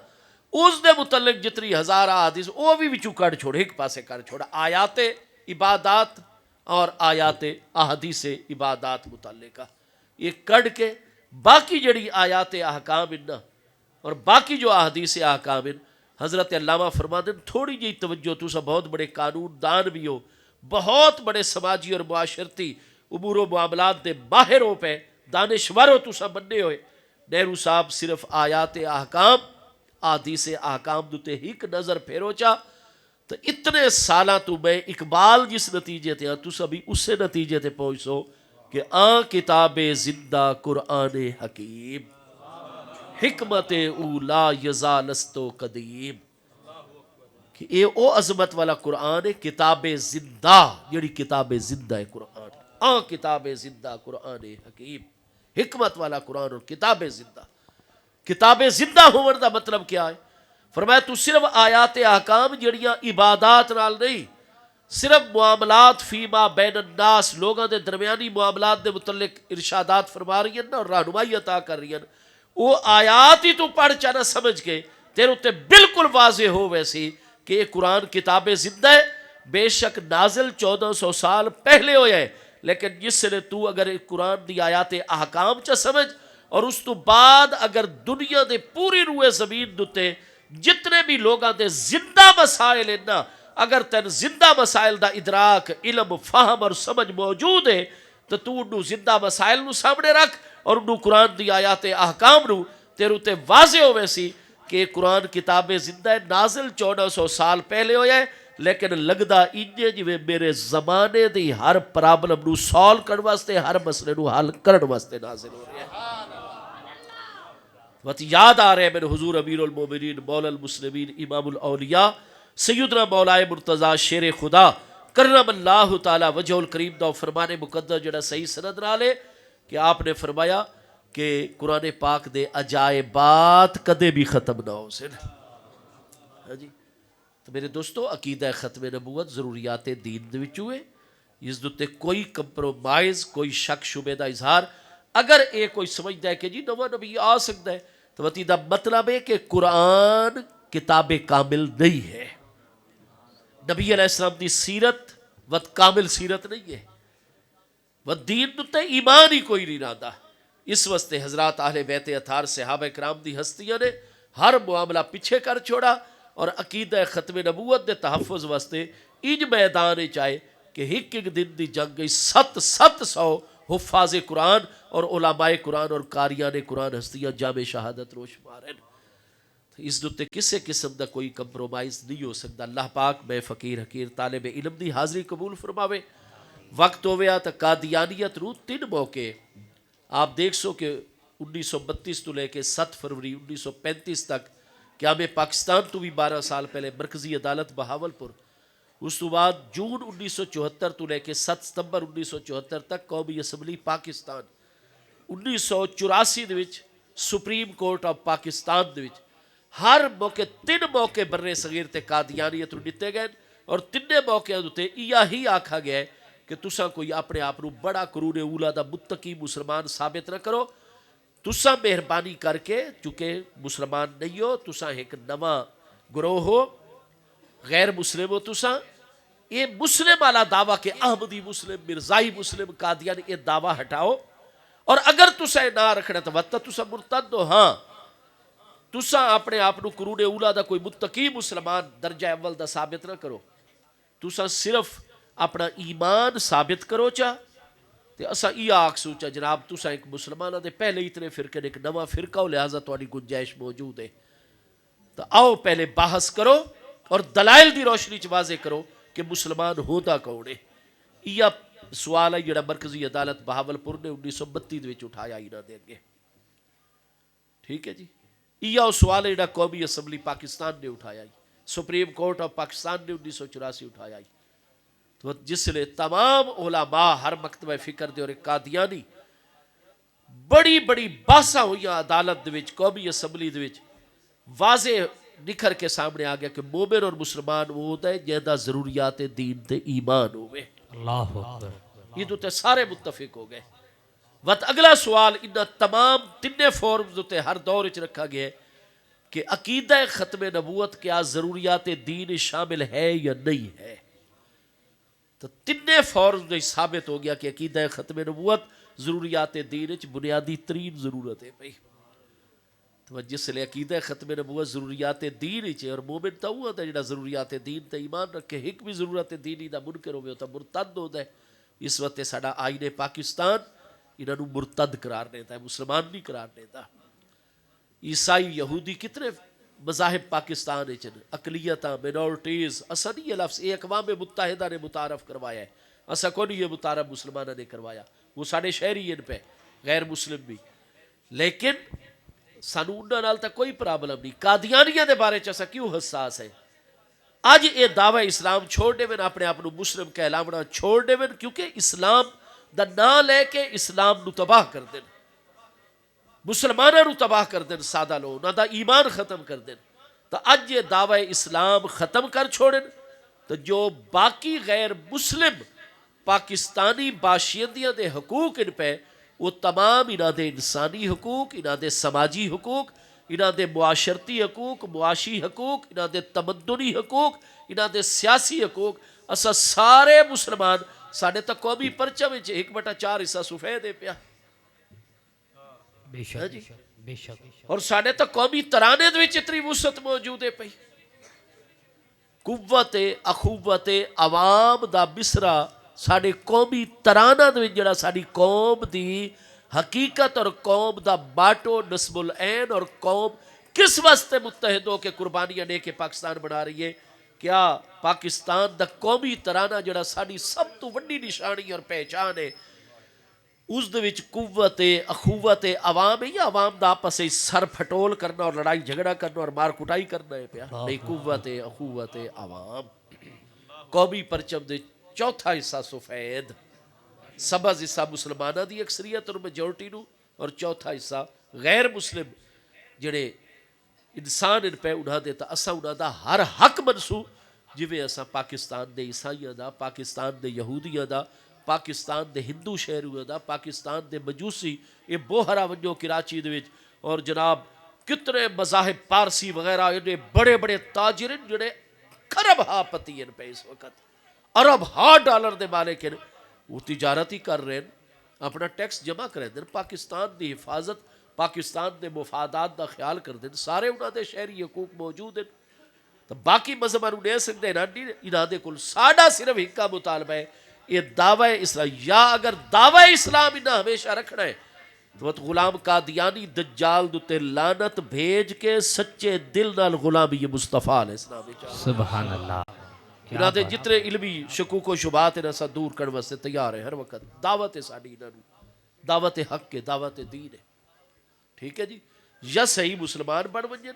اس دے متعلق جتنی 1000 احادیث وہ بھی وچوں کٹ چھوڑ ایک پاسے کر چھوڑا آیات عبادات اور آیات احادیث عبادات متعلقہ یہ کڑ کے باقی جڑی آیات احکام انہا اور باقی جو احادیث احکام ان حضرت علامہ فرما دیں تھوڑی جی توجہ تو سا بہت بڑے قانون دان بھی ہو بہت بڑے سماجی اور معاشرتی امور و معاملات دے ماہر ہو پے دانشور ہو تسا بننے ہوئے نہرو صاحب صرف آیات احکام احادیث احکام دوتے ہیک نظر پھیرو چا تو اتنے سالاں تو میں اقبال جس نتیجے تے تسا بھی اسے نتیجے تے پہنچو کہ کتاب زندہ قرآن حکیم حکمت اولا یزالستو قدیم کہ اے او عظمت والا قرآن ہے کتاب زندہ جڑی کتاب زندہ ہے قرآن کتاب زندہ قرآن حکیم حکمت والا قرآن اور کتاب زندہ ہون دا مطلب کیا ہے فرمایا تو صرف آیات احکام جڑیاں عبادات نال نہیں صرف معاملات فیما بین الناس لوگوں دے درمیانی معاملات دے متعلق ارشادات فرما رہی ہیں اور رہنمائی عطا کر رہی ہیں وہ آیات ہی تو پڑھ چانا سمجھ کے تیرے اتے بالکل واضح ہو ویسی کہ یہ قرآن کتاب زندہ ہے بے شک نازل 1400 سال پہلے ہویا ہے لیکن جس نے تو اگر قرآن دی آیات احکام چا سمجھ اور اس تو بعد اگر دنیا دے پوری روئے زمین دوتے جتنے بھی لوگاں دے زندہ مسائل ہیں نا اگر تین زندہ مسائل دا ادراک علم فہم اور سمجھ موجود ہے تو انہوں زندہ مسائل نو سامنے رکھ اور انہوں قرآن دی آیات احکام نو تیرے تے واضح ہو ویسی کہ قرآن کتاب زندہ ہے نازل 1400 سال پہلے ہویا ہے لیکن لگدا انجے جویں میرے زمانے دی ہر پرابلم نو سال کرن واسطے ہر مسئلے نو حل کرن واسطے نازل ہو رہا ہے وقت یاد آ رہے ہیں میرے حضور امیر المومنین مولا المسلمین امام الاولیاء سیدنا مولا مرتضی شیر خدا کرم اللہ تعالی وجہ الکریم دا فرمان مقدس جڑا صحیح سند نالے کہ آپ نے فرمایا کہ قرآن پاک دے عجائبات کدے بھی ختم نہ ہو سن ہاں جی تو میرے دوستو عقیدہ ختم نبوت ضروریات دین دے وچ ہوئے اس دوتے کوئی کمپرومائز کوئی شک شبے دا اظہار اگر اے کوئی سمجھدا ہے کہ جی نواں نبی آ سکتا ہے تو وتی دا مطلب ہے کہ قرآن کتاب کامل نہیں ہے نبی علیہ السلام دی سیرت وت کامل سیرت نہیں ہے وہ دین تے ایمان ہی کوئی نہیں رہندا اس واسطے حضرات اہل بیت اطہار صحابہ کرام دی ہستیاں نے ہر معاملہ پیچھے کر چھوڑا اور عقیدہ ختم نبوت دے تحفظ واسطے انج میدان چاہے کہ ایک دن دی جنگ گئی 700 حفاظ قرآن اور علماء قرآن اور قاریان قرآن ہستیاں جامع شہادت روش مارن اس دوتے کسے قسم دا کوئی کمپرومائز نہیں ہو سکتا اللہ پاک میں فقیر حقیر طالب علم دی حاضری قبول فرماوے وقت ہویا تا قادیانیت رو 3 موقع آپ دیکھ سو کہ 1932 تو لے کے 7 فروری 1935 تک قیام پاکستان تو بھی 12 سال پہلے مرکزی عدالت بہاولپور اس تو بعد جون 1974 تو لے کے 7 ستمبر 1974 تک قومی اسمبلی پاکستان 1984 دے وچ سپریم کورٹ آف پاکستان دے وچ ہر موقع 3 موقع برے صغیر تے قادیانیت دتے گئے اور 3 موقع تے یہی آکھا گیا ہے کہ تساں کوئی اپنے آپ نو بڑا قرون اولا دا متقی مسلمان ثابت نہ کرو تساں مہربانی کر کے چونکہ مسلمان نہیں ہو تساں ایک نواں گروہ ہو غیر مسلم ہو تساں یہ مسلم والا دعویٰ کہ احمدی مسلم مرزائی مسلم قادیانی یہ دعویٰ ہٹاؤ اور اگر تساں نہ رکھنا تو وقت تساں مرتد ہو ہاں تساں اپنے آپ نو قرون اولا دا کوئی متقی مسلمان درجہ اول دا ثابت نہ کرو تساں صرف اپنا ایمان ثابت کرو چا تے اسا ای آکھ سوچا جناب تساں ایک مسلمانہ دے پہلے اتنے فرقے نے ایک نواں فرقہ ہو لہذا تہاڈی گنجائش موجود ہے تو آؤ پہلے بحث کرو اور دلائل دی روشنی چ واضح کرو کہ مسلمان ہوتا کون ہے یہ سوال ہے جڑا مرکزی عدالت بہاولپور نے 1932 دے وچ اٹھایا ہی نہ دے گے ٹھیک ہے جی یہ سوال ہے جڑا قومی اسمبلی پاکستان نے اٹھایا ہی سپریم کورٹ آف پاکستان نے 1984 اٹھایا ہی تو جس نے تمام علماء ہر مکتبہ فکر دے اور قادیانی بڑی بڑی بحثاں ہوئی عدالت دے وچ قومی اسمبلی دے وچ واضح نکھر کے سامنے آ گیا کہ مومن اور مسلمان وہ ہوتا ہے جہاں ضروریات دین تے ایمان ہوئے اللہ اکبر یہ تو سارے متفق ہو گئے وقت اگلا سوال ان تمام 3 فورمز تے ہر دور وچ رکھا گیا ہے کہ عقیدہ ختم نبوت کیا ضروریات دین شامل ہے یا نہیں ہے تو 3 فورمز ثابت ہو گیا کہ عقیدہ ختم نبوت ضروریات دین وچ بنیادی ترین ضرورت ہے بھائی تو جس لئے عقیدہ ختم نبوت ضروریات دین ہی اور مومن تو ہوا تھا جڑا ضروریات دین تے ایمان رکھے ایک بھی ضرورت دینی دا منکر ہوئے ہوتا مرتد ہوتا ہے اس وقت ساڈا آئین پاکستان انہاں نوں مرتد قرار دیتا ہے، مسلمان نہیں قرار دیتا. عیسائی یہودی کتنے مذاہب پاکستان وچ اقلیتاں مینورٹیز، اسا نہیں یہ لفظ یہ اقوام متحدہ نے متعارف کروایا ہے، اسا کو نہیں یہ متعارف مسلمانوں نے کروایا، وہ سارے شہری ان پہ غیر مسلم بھی. لیکن سانوں انہاں نال تا کوئی پرابلم نہیں. قادیانیہ دے بارے چ اسا کیوں حساس ہے؟ اج یہ دعوی اسلام چھوڑ دے اپنے آپ مسلم کہلاونا چھوڑ دے کیونکہ اسلام دا نام لے کے اسلام نو تباہ کر دین، مسلمانوں نو تباہ کر دین، سادہ لو نہ دا ایمان ختم کر دین. تو اج یہ دعوی اسلام ختم کر چھوڑن تو جو باقی غیر مسلم پاکستانی باشندیاں دے حقوق ان پہ وہ تمام انہاں دے انسانی حقوق، انہاں دے سماجی حقوق، انہاں دے معاشرتی حقوق، معاشی حقوق، انہاں دے تمدنی حقوق، انہاں دے سیاسی حقوق، اسا سارے مسلمان ساڈے تک قومی پرچم وچ 1/4 حصہ سفید ہے پیا، بے شک بے شک اور ساڈے تک قومی ترانے دے وچ اتنی وسعت موجود ہے پئی. قوت اخوت عوام دا بسرا ساڈے قومی ترانہ دے وچ جڑا ساڈی قوم دی حقیقت اور قوم دا باٹو نسب العین اور قوم کس واسطے متحد ہو کے قربانیاں دے کے پاکستان بنا رہی ہے. کیا پاکستان دا قومی ترانہ جڑا ساڈی سب تو وڈی نشانی اور پہچان ہے اس دے وچ قوت اخوت عوام ہے یا عوام دا آپس وچ سر پھٹول کرنا اور لڑائی جھگڑا کرنا اور مار کٹائی کرنا ہے پیا؟ نہیں، قوت اخوت عوام. قومی پرچم دے چوتھا حصہ سفید، سبز حصہ مسلمانہ دی اکثریت اور میجورٹی نو، اور چوتھا حصہ غیر مسلم جڑے انسان ان پہ انہاں دے تا اسا انہاں دا ہر حق منسو جویں اسا پاکستان دے عیسائیاں دا، پاکستان دے یہودیاں دا، پاکستان دے ہندو شہریوں دا، پاکستان دے مجوسی یہ بوہرا ونجو کراچی دے وچ، اور جناب کتنے مذاہب پارسی وغیرہ انہیں بڑے بڑے تاجرین جڑے خرب ہا پتی ان پہ اس وقت ارب ہا ڈالر دے مالک ہیں، وہ تجارت ہی کر رہے ہیں، اپنا ٹیکس جمع کریں دیں، پاکستان دی حفاظت پاکستان دے مفادات دا خیال کر دیں، سارے انہاں دے شہری حقوق موجود ہیں. تو باقی مذہب انہوں نے سکتے ہیں انہاں دے کل ساڈا صرف ایک کا مطالبہ ہے یہ دعوی اسلام، یا اگر دعوی اسلام انہاں ہمیشہ رکھنا ہے تو غلام قادیانی دجال دوتے لعنت بھیج کے سچے دل نال غلامی یہ مصطفیٰ علیہ السلام سبحان اللہ. انہاں دے جتنے علمی شکوک و شبہات انہاں سا دور کرنے سے تیار ہے ہر وقت. دعوت ساڈی انہاں نوں دعوت حق کے دعوت دین ہے، ٹھیک ہے جی. یا صحیح مسلمان بن ونجن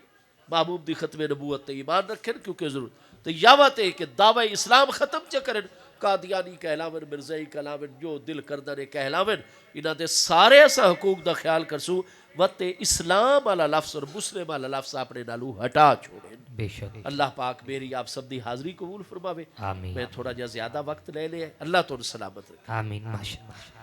محبوب دی ختم نبوت تے ایمان رکھن کیونکہ ضرورت تو یاوت ہے کہ دعوی اسلام ختم چ کرن، قادیانی کہلاون، مرزائی کہلاون، جو دل کردہ نے کہلاون، انہاں دے سارے ایسا حقوق دا خیال کرسو وقت اسلام والا لفظ اور مسلم والا لفظ اپنے نالو ہٹا چھوڑیں. بے شک. اللہ پاک میری آپ سب دی حاضری قبول فرماوے. آمین. میں تھوڑا جا زیادہ وقت لے لے، اللہ تو سلامت رکھے. آمین. ماشاءاللہ.